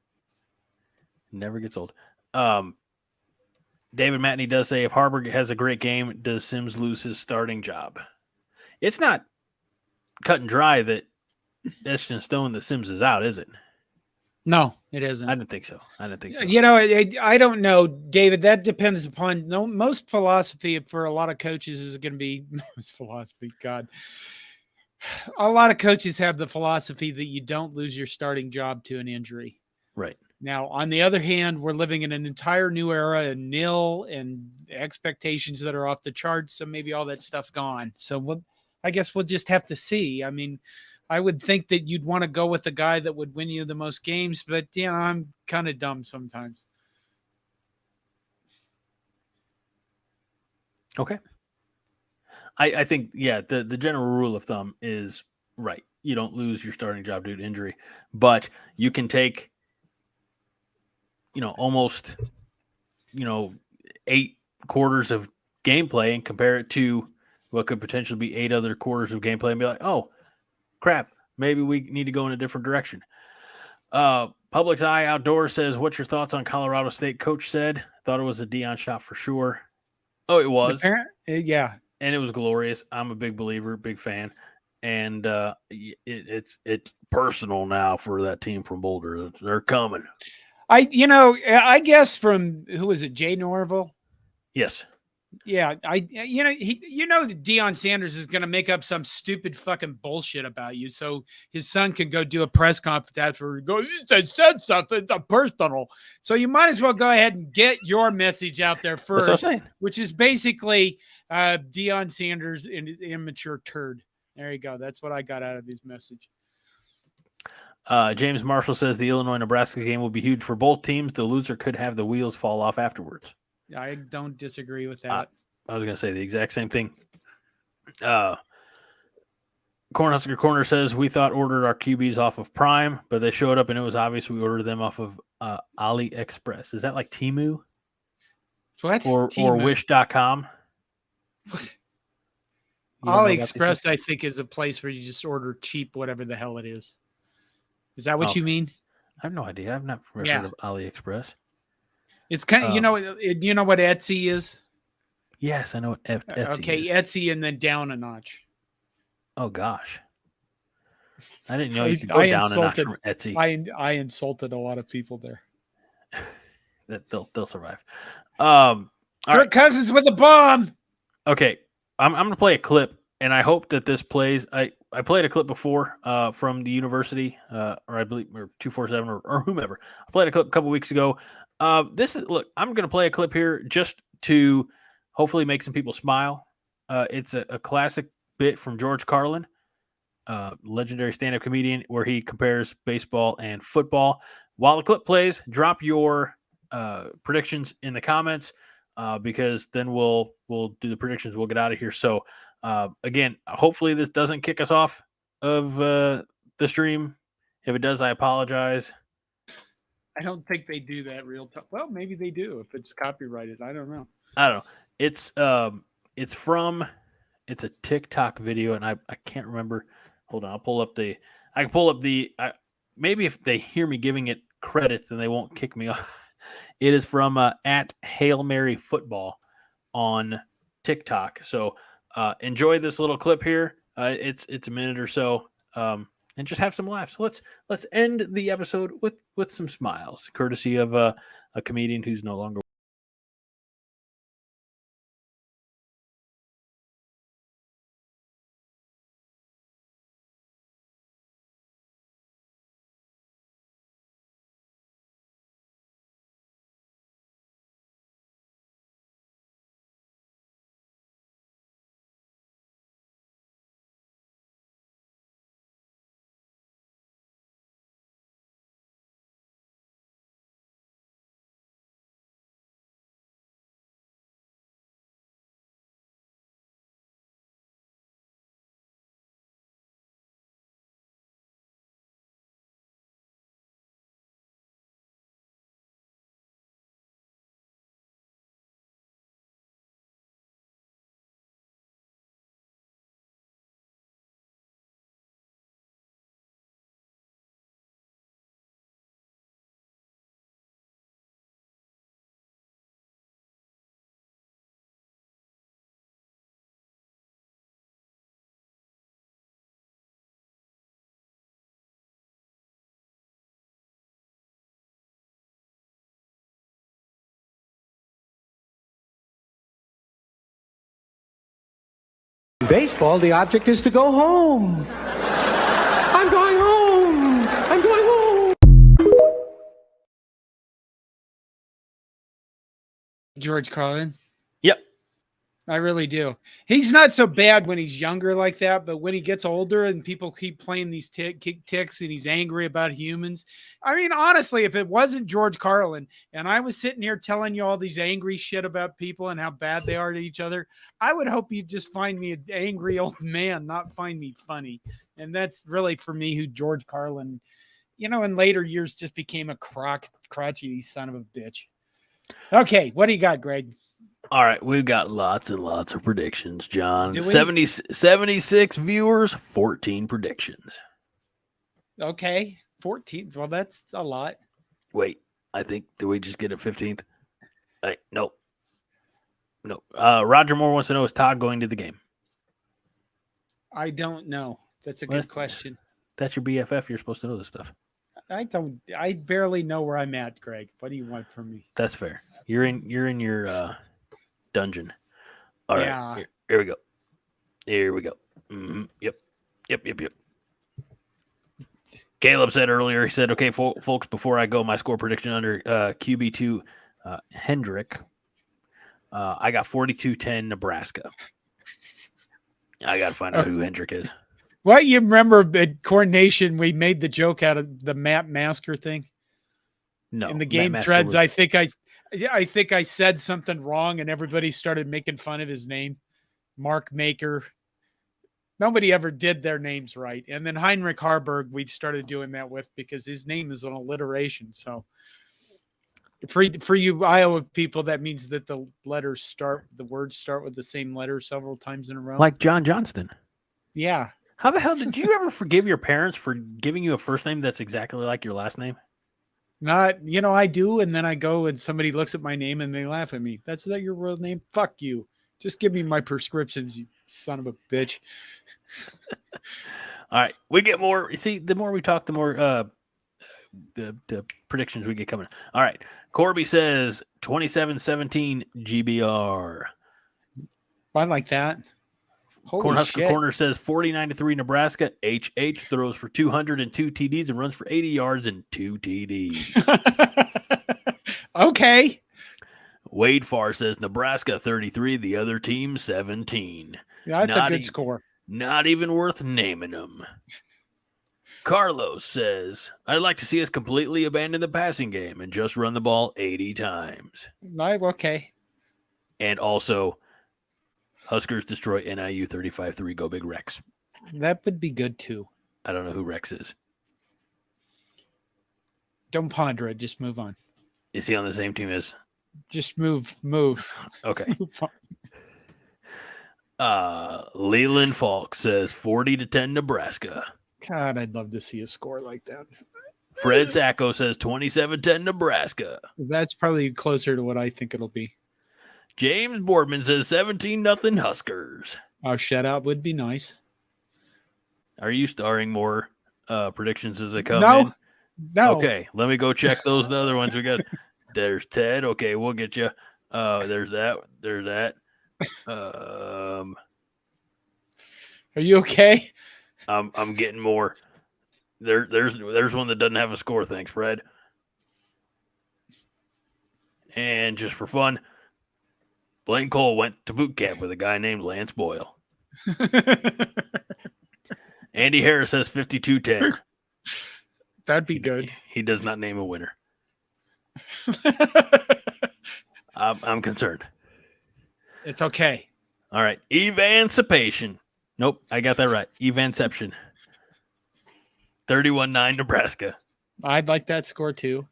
Speaker 2: Never gets old. David Matney does say, if Harburg has a great game, does Sims lose his starting job? It's not cut and dry that etched in stone that Sims is out, is it?
Speaker 1: No, it isn't.
Speaker 2: I didn't think so.
Speaker 1: I don't know, David. That depends upon most philosophy for a lot of coaches is going to be most philosophy. God, a lot of coaches have the philosophy that you don't lose your starting job to an injury.
Speaker 2: Right.
Speaker 1: Now, on the other hand, we're living in an entire new era and nil and expectations that are off the charts. So maybe all that stuff's gone. So I guess we'll just have to see. I mean, I would think that you'd want to go with the guy that would win you the most games, but I'm kind of dumb sometimes.
Speaker 2: Okay. I think, the general rule of thumb is right. You don't lose your starting job due to injury, but you can take, almost, 8 quarters of gameplay and compare it to what could potentially be 8 other quarters of gameplay and be like, oh, crap, maybe we need to go in a different direction. Public's Eye Outdoors says, what's your thoughts on Colorado State? Coach said, thought it was a Dion shot for sure. Oh, it was.
Speaker 1: Yeah.
Speaker 2: And it was glorious. I'm a big believer, big fan. And it's personal now for that team from Boulder. They're coming.
Speaker 1: I guess from, who was it, Jay Norville?
Speaker 2: Yes.
Speaker 1: Yeah, that Deion Sanders is going to make up some stupid fucking bullshit about you, so his son can go do a press conference after he said something personal. So you might as well go ahead and get your message out there first, which is basically Deion Sanders and his immature turd. There you go. That's what I got out of his message.
Speaker 2: James Marshall says the Illinois-Nebraska game will be huge for both teams. The loser could have the wheels fall off afterwards.
Speaker 1: I don't disagree with that.
Speaker 2: I was going to say the exact same thing. Cornhusker Corner says we thought ordered our QBs off of Prime, but they showed up and it was obvious we ordered them off of AliExpress. Is that like Temu?
Speaker 1: What?
Speaker 2: Or Wish.com?
Speaker 1: AliExpress, I think, is a place where you just order cheap, whatever the hell it is. Is that what you mean?
Speaker 2: I have no idea. I've not heard of AliExpress.
Speaker 1: It's kind of, you know what Etsy is?
Speaker 2: Yes, I know what Etsy is.
Speaker 1: Etsy and then down a notch.
Speaker 2: Oh, gosh. I didn't know you could go down a notch from Etsy.
Speaker 1: I insulted a lot of people there.
Speaker 2: That they'll survive.
Speaker 1: Kirk Cousins with a bomb.
Speaker 2: Okay, I'm going to play a clip, and I hope that this plays. I played a clip before from the university, or I believe, or 247 or whomever. I played a clip a couple weeks ago. I'm going to play a clip here just to hopefully make some people smile. It's a classic bit from George Carlin, legendary stand-up comedian, where he compares baseball and football. While the clip plays, drop your predictions in the comments because then we'll do the predictions. We'll get out of here. So again, hopefully this doesn't kick us off of the stream. If it does, I apologize.
Speaker 1: I don't think they do that real time. Well, maybe they do if it's copyrighted. I don't know.
Speaker 2: It's a TikTok video, and I can't remember. Hold on, I can pull up the. Maybe if they hear me giving it credit, then they won't kick me off. It is from at Hail Mary Football on TikTok. So enjoy this little clip here. It's a minute or so, and just have some laughs. Let's end the episode with some smiles, courtesy of a comedian who's no longer.
Speaker 4: Baseball, the object is to go home. I'm going home. I'm going home.
Speaker 1: George Carlin.
Speaker 2: Yep.
Speaker 1: I really do. He's not so bad when he's younger like that, but when he gets older and people keep playing these ticks and he's angry about humans. I mean, honestly, if it wasn't George Carlin and I was sitting here telling you all these angry shit about people and how bad they are to each other, I would hope you'd just find me an angry old man, not find me funny. And that's really for me who George Carlin, in later years just became a crotchety son of a bitch. Okay, what do you got, Greg?
Speaker 2: All right, we've got lots and lots of predictions, John. 76 viewers, 14 predictions.
Speaker 1: Okay, 14. Well, that's a lot.
Speaker 2: Wait, I think, did we just get a 15th? Nope. Roger Moore wants to know, is Todd going to the game?
Speaker 1: I don't know. That's a good question.
Speaker 2: That's your BFF. You're supposed to know this stuff.
Speaker 1: I barely know where I'm at, Greg. What do you want from me?
Speaker 2: That's fair. You're in your dungeon. All right. Here we go. Mm-hmm. Yep. Caleb said earlier, he said, okay, folks, before I go, my score prediction under QB2 Hendrick, I got 42-10 Nebraska. I got to find out who Hendrick is.
Speaker 1: What, you remember at Coronation, we made the joke out of the Matt Masker thing?
Speaker 2: No.
Speaker 1: In the
Speaker 2: Matt
Speaker 1: game
Speaker 2: Masker
Speaker 1: threads,
Speaker 2: was-
Speaker 1: I think I said something wrong and everybody started making fun of his name. Mark Maker. Nobody ever did their names right. And then Heinrich Harburg, we started doing that with because his name is an alliteration. So for you Iowa people, that means that the words start with the same letter several times in a row.
Speaker 2: Like John Johnston.
Speaker 1: Yeah.
Speaker 2: How the hell did you ever forgive your parents for giving you a first name that's exactly like your last name?
Speaker 1: Not, I do. And then I go and somebody looks at my name and they laugh at me. That's not your real name? Fuck you. Just give me my prescriptions, you son of a bitch.
Speaker 2: All right. We get more. You see, the more we talk, the more the predictions we get coming. All right. Corby says 27-17 GBR.
Speaker 1: I like that. Holy
Speaker 2: Cornhusker
Speaker 1: shit.
Speaker 2: Corner says 49-3 Nebraska. HH throws for 202 TDs and runs for 80 yards and 2 TDs.
Speaker 1: Okay.
Speaker 2: Wade Farr says Nebraska 33, the other team 17.
Speaker 1: Yeah, that's
Speaker 2: Not
Speaker 1: a good score.
Speaker 2: Not even worth naming them. Carlos says, I'd like to see us completely abandon the passing game and just run the ball 80 times.
Speaker 1: Okay.
Speaker 2: And also, Huskers destroy NIU 35-3. Go Big Rex.
Speaker 1: That would be good too.
Speaker 2: I don't know who Rex is.
Speaker 1: Don't ponder it. Just move on.
Speaker 2: Is he on the same team as?
Speaker 1: Just move.
Speaker 2: Okay.
Speaker 1: Move on.
Speaker 2: Leland Falk says 40-10 Nebraska.
Speaker 1: God, I'd love to see a score like that.
Speaker 2: Fred Sacco says 27-10 Nebraska.
Speaker 1: That's probably closer to what I think it'll be.
Speaker 2: James Boardman says 17-0 Huskers.
Speaker 1: A shutout would be nice.
Speaker 2: Are you starring more predictions as they come
Speaker 1: No.
Speaker 2: in?
Speaker 1: No.
Speaker 2: Okay, let me go check those other ones we got. There's Ted. Okay, we'll get you. There's that. There's that.
Speaker 1: Are you okay?
Speaker 2: I'm getting more. There's one that doesn't have a score. Thanks, Fred. And just for fun, Blaine Cole went to boot camp with a guy named Lance Boyle. Andy Harris says 52-10.
Speaker 1: That'd be good.
Speaker 2: He does not name a winner. I'm concerned.
Speaker 1: It's okay.
Speaker 2: All right. Evancipation. Nope, I got that right. Evanception. 31-9 Nebraska.
Speaker 1: I'd like that score too.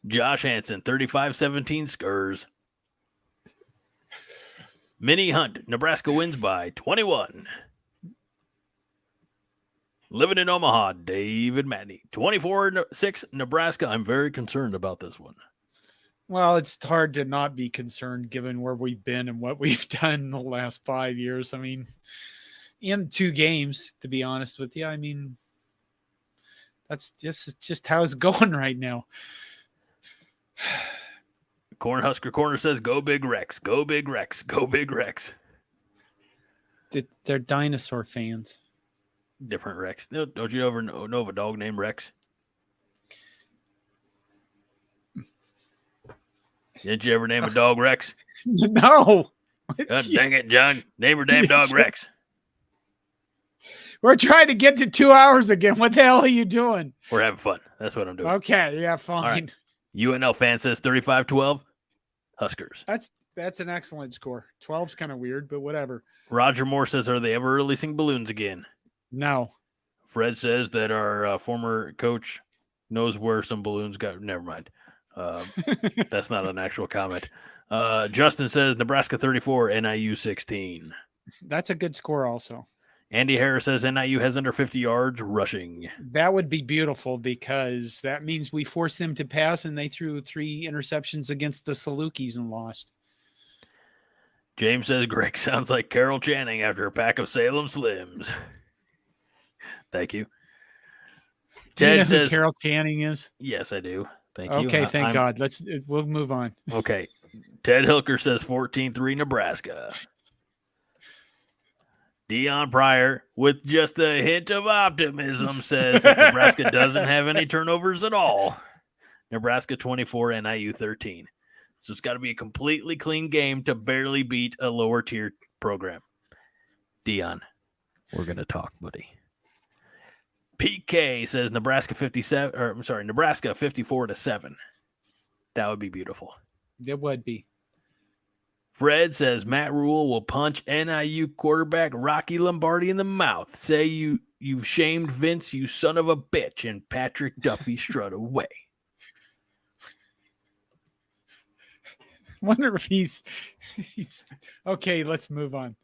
Speaker 2: Josh Hansen, 35-17 Skurs. Minnie Hunt, Nebraska wins by 21. Living in Omaha, David Matney, 24-6 Nebraska. I'm very concerned about this one.
Speaker 1: Well, it's hard to not be concerned given where we've been and what we've done in the last 5 years. I mean, in 2 games, to be honest with you. I mean, that's just how it's going right now.
Speaker 2: Husker Corner says, go Big Rex, go Big Rex, go Big Rex.
Speaker 1: They're dinosaur fans.
Speaker 2: Different Rex. Don't you ever know of a dog named Rex? Didn't you ever name a dog Rex?
Speaker 1: No.
Speaker 2: God dang it, John. Name your damn dog Rex.
Speaker 1: We're trying to get to 2 hours again. What the hell are you doing?
Speaker 2: We're having fun. That's what I'm doing.
Speaker 1: Okay, yeah, fine.
Speaker 2: Right. UNL fan says 35-12 Huskers.
Speaker 1: That's an excellent score. 12's kind of weird, but whatever.
Speaker 2: Roger Moore says, are they ever releasing balloons again?
Speaker 1: No.
Speaker 2: Fred says that our former coach knows where some balloons got. Never mind. That's not an actual comment. Justin says Nebraska 34, NIU 16.
Speaker 1: That's a good score also.
Speaker 2: Andy Harris says NIU has under 50 yards rushing.
Speaker 1: That would be beautiful because that means we forced them to pass and they threw 3 interceptions against the Salukis and lost.
Speaker 2: James says Greg sounds like Carol Channing after a pack of Salem Slims. Thank you.
Speaker 1: Do you know
Speaker 2: Ted
Speaker 1: who
Speaker 2: says
Speaker 1: Carol Channing is?
Speaker 2: yes, I do. Thank you.
Speaker 1: Okay, thank God. We'll move on.
Speaker 2: Okay. Ted Hilker says 14-3 Nebraska. Dion Pryor, with just a hint of optimism, says that Nebraska doesn't have any turnovers at all. Nebraska 24, NIU 13. So it's got to be a completely clean game to barely beat a lower tier program. Dion, we're going to talk, buddy. PK says Nebraska 57, or I'm sorry, Nebraska 54-7. That would be beautiful.
Speaker 1: It would be.
Speaker 2: Fred says Matt Rule will punch NIU quarterback Rocky Lombardi in the mouth. Say you've shamed Vince, you son of a bitch, and Patrick Duffy strut away.
Speaker 1: Wonder if he's okay. Let's move on.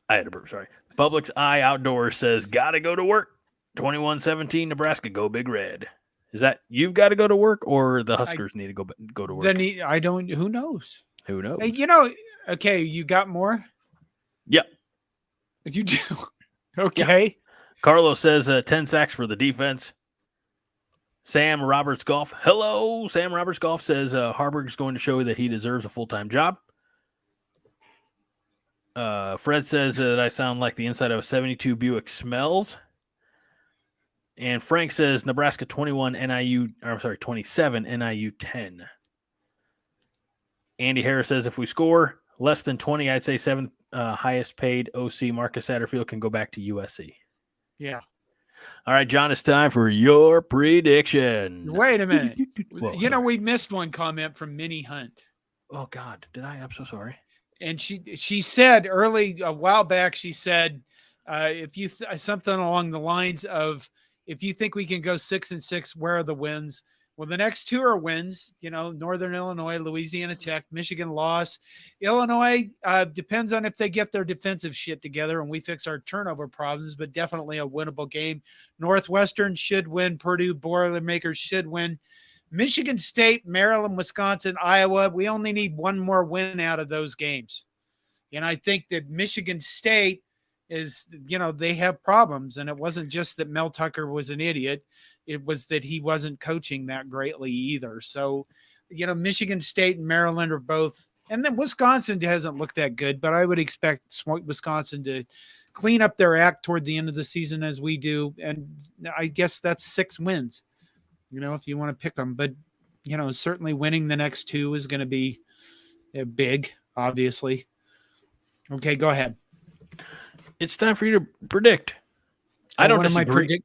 Speaker 2: I had a burp, sorry. Publix Eye Outdoors says, gotta go to work. 21-17 Nebraska, go Big Red. Is that you've got to go to work, or the Huskers need to go to work?
Speaker 1: Then I don't. Who knows?
Speaker 2: Who knows?
Speaker 1: Hey, okay, you got more?
Speaker 2: Yep.
Speaker 1: You do. Okay.
Speaker 2: Yeah. Carlos says 10 sacks for the defense. Sam Roberts Golf. Hello, Sam Roberts Golf says Harburg's going to show that he deserves a full-time job. Fred says that I sound like the inside of a 72 Buick smells. And Frank says Nebraska 27, NIU 10. Andy Harris says if we score less than 20, I'd say seventh highest paid OC Marcus Satterfield can go back to USC.
Speaker 1: Yeah.
Speaker 2: All right, John, it's time for your prediction.
Speaker 1: Wait a minute.
Speaker 2: Whoa,
Speaker 1: we missed one comment from Minnie Hunt.
Speaker 2: Oh, God. Did I? I'm so sorry.
Speaker 1: And she said a while back, she said, if you something along the lines of, if you think we can go 6-6, where are the wins? Well, the next two are wins, Northern Illinois, Louisiana Tech, Michigan loss. Illinois depends on if they get their defensive shit together and we fix our turnover problems, but definitely a winnable game. Northwestern should win. Purdue Boilermakers should win. Michigan State, Maryland, Wisconsin, Iowa, we only need one more win out of those games. And I think that Michigan State is, they have problems. And it wasn't just that Mel Tucker was an idiot. It was that he wasn't coaching that greatly either. So, Michigan State and Maryland are both, and then Wisconsin hasn't looked that good, but I would expect Wisconsin to clean up their act toward the end of the season as we do. And I guess that's 6 wins, if you want to pick them. But, certainly winning the next 2 is going to be big, obviously. Okay, go ahead.
Speaker 2: It's time for you to predict. I don't disagree.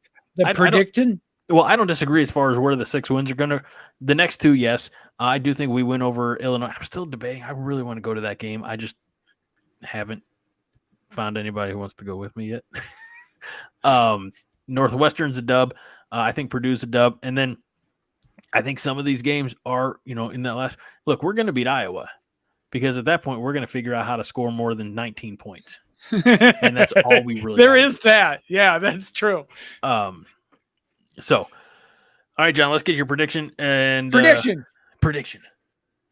Speaker 1: Predicting?
Speaker 2: Well, I don't disagree as far as where the 6 wins are going to. The next 2, yes. I do think we win over Illinois. I'm still debating. I really want to go to that game. I just haven't found anybody who wants to go with me yet. Northwestern's a dub. I think Purdue's a dub. And then I think some of these games are, in that last – look, we're going to beat Iowa because at that point we're going to figure out how to score more than 19 points. And that's all we really
Speaker 1: There is that. Yeah, that's true.
Speaker 2: So, all right, John, let's get your prediction. And
Speaker 1: prediction.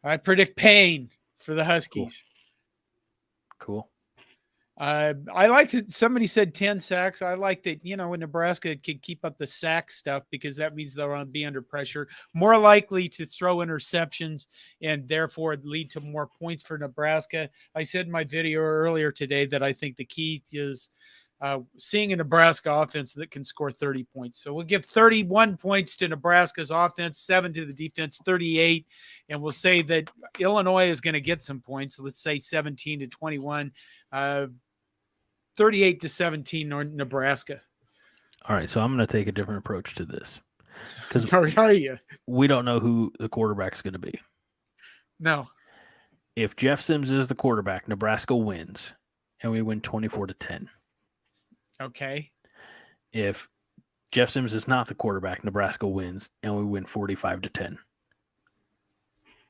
Speaker 2: I
Speaker 1: predict pain for the Huskies.
Speaker 2: Cool.
Speaker 1: I like that somebody said 10 sacks. I like that, when Nebraska could keep up the sack stuff because that means they'll be under pressure, more likely to throw interceptions and therefore lead to more points for Nebraska. I said in my video earlier today that I think the key is seeing a Nebraska offense that can score 30 points. So we'll give 31 points to Nebraska's offense, 7 to the defense, 38. And we'll say that Illinois is going to get some points. Let's say 17-21. 38-17 Nebraska.
Speaker 2: All right, so I'm going to take a different approach to this because we don't know who the quarterback's going to be.
Speaker 1: No.
Speaker 2: If Jeff Sims is the quarterback, Nebraska wins, and we win 24-10.
Speaker 1: Okay.
Speaker 2: If Jeff Sims is not the quarterback, Nebraska wins, and we win 45-10.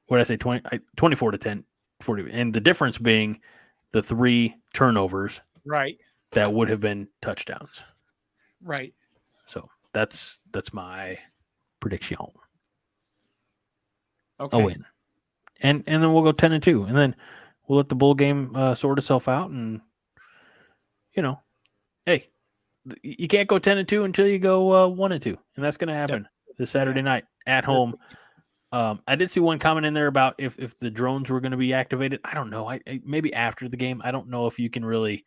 Speaker 2: What did I say? 24-10, 40, and the difference being the 3 turnovers.
Speaker 1: Right.
Speaker 2: That would have been touchdowns.
Speaker 1: Right.
Speaker 2: So that's my prediction.
Speaker 1: Okay.
Speaker 2: A win. And then we'll go 10-2. And then we'll let the bowl game sort itself out. And, hey, you can't go 10-2 until you go 1-2. And that's going to happen this Saturday night at home. I did see one comment in there about if the drones were going to be activated. I don't know. I maybe after the game. I don't know if you can really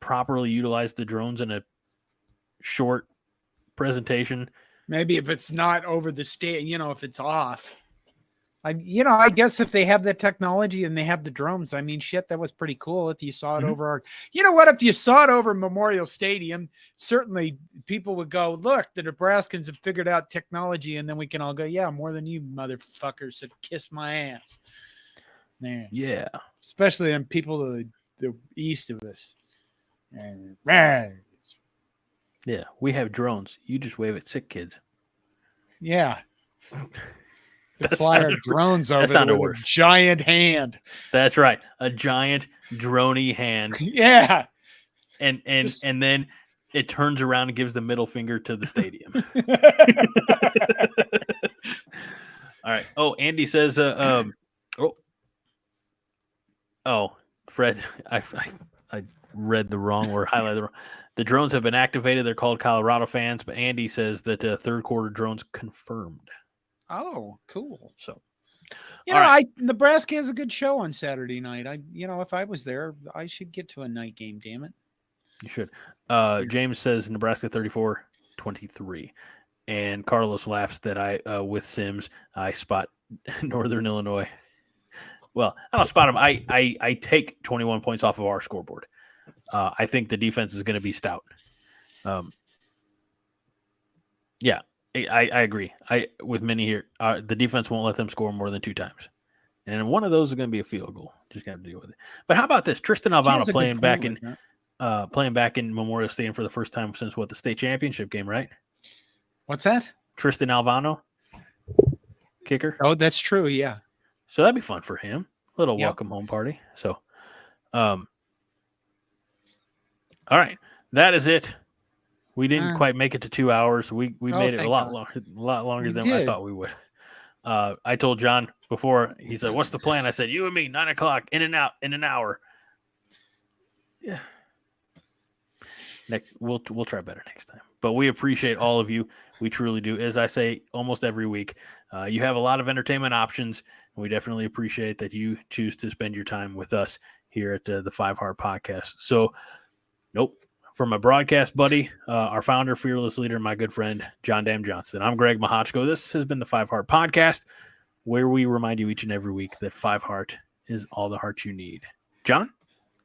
Speaker 2: properly utilize the drones in a short presentation.
Speaker 1: Maybe if it's not over the state, if it's off. I guess if they have the technology and they have the drones, I mean, shit, that was pretty cool. If you saw it over if you saw it over Memorial Stadium, certainly people would go, look, the Nebraskans have figured out technology. And then we can all go, yeah, more than you motherfuckers, so kiss my ass. Man.
Speaker 2: Yeah.
Speaker 1: Especially on people to the east of us.
Speaker 2: Yeah. We have drones. You just wave at sick kids.
Speaker 1: Yeah.
Speaker 2: That
Speaker 1: Fly our
Speaker 2: sounded-
Speaker 1: drones
Speaker 2: that
Speaker 1: over
Speaker 2: sounded
Speaker 1: there with
Speaker 2: worse.
Speaker 1: a giant hand.
Speaker 2: That's right. A giant droney hand.
Speaker 1: Yeah.
Speaker 2: And then it turns around and gives the middle finger to the stadium. All right. Oh, Andy says, Fred, I read the wrong or highlighted the wrong. The drones have been activated. They're called Colorado fans, but Andy says that third quarter drones confirmed.
Speaker 1: Oh, cool.
Speaker 2: So,
Speaker 1: Nebraska has a good show on Saturday night. If I was there, I should get to a night game, damn it.
Speaker 2: You should. James says Nebraska 34-23. And Carlos laughs that with Sims, I spot Northern Illinois. Well, I don't spot him. I take 21 points off of our scoreboard. I think the defense is going to be stout. Yeah, I agree. With many here, the defense won't let them score more than 2 times. And one of those is going to be a field goal. Just got to deal with it. But how about this? Tristan Alvano playing back in Memorial Stadium for the first time since the state championship game, right?
Speaker 1: What's that?
Speaker 2: Tristan Alvano, kicker.
Speaker 1: Oh, that's true. Yeah.
Speaker 2: So that'd be fun for him. Little welcome home party. So, all right, that is it. We didn't quite make it to 2 hours. We made it a lot longer than I thought we would. I told John before. He said, "What's the plan?" I said, "You and me, 9 o'clock, in and out in an hour." Yeah. We'll try better next time. But we appreciate all of you. We truly do. As I say almost every week, you have a lot of entertainment options, and we definitely appreciate that you choose to spend your time with us here at the 5 Heart Podcast. So, for my broadcast buddy, our founder, fearless leader, my good friend, John Dam Johnston, I'm Greg Mahochko. This has been the 5 Heart Podcast, where we remind you each and every week that 5 Heart is all the heart you need. John?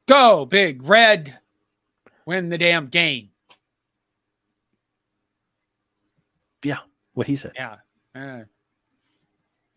Speaker 1: Go Big Red. Win the damn game.
Speaker 2: Yeah, what he said.
Speaker 1: Yeah.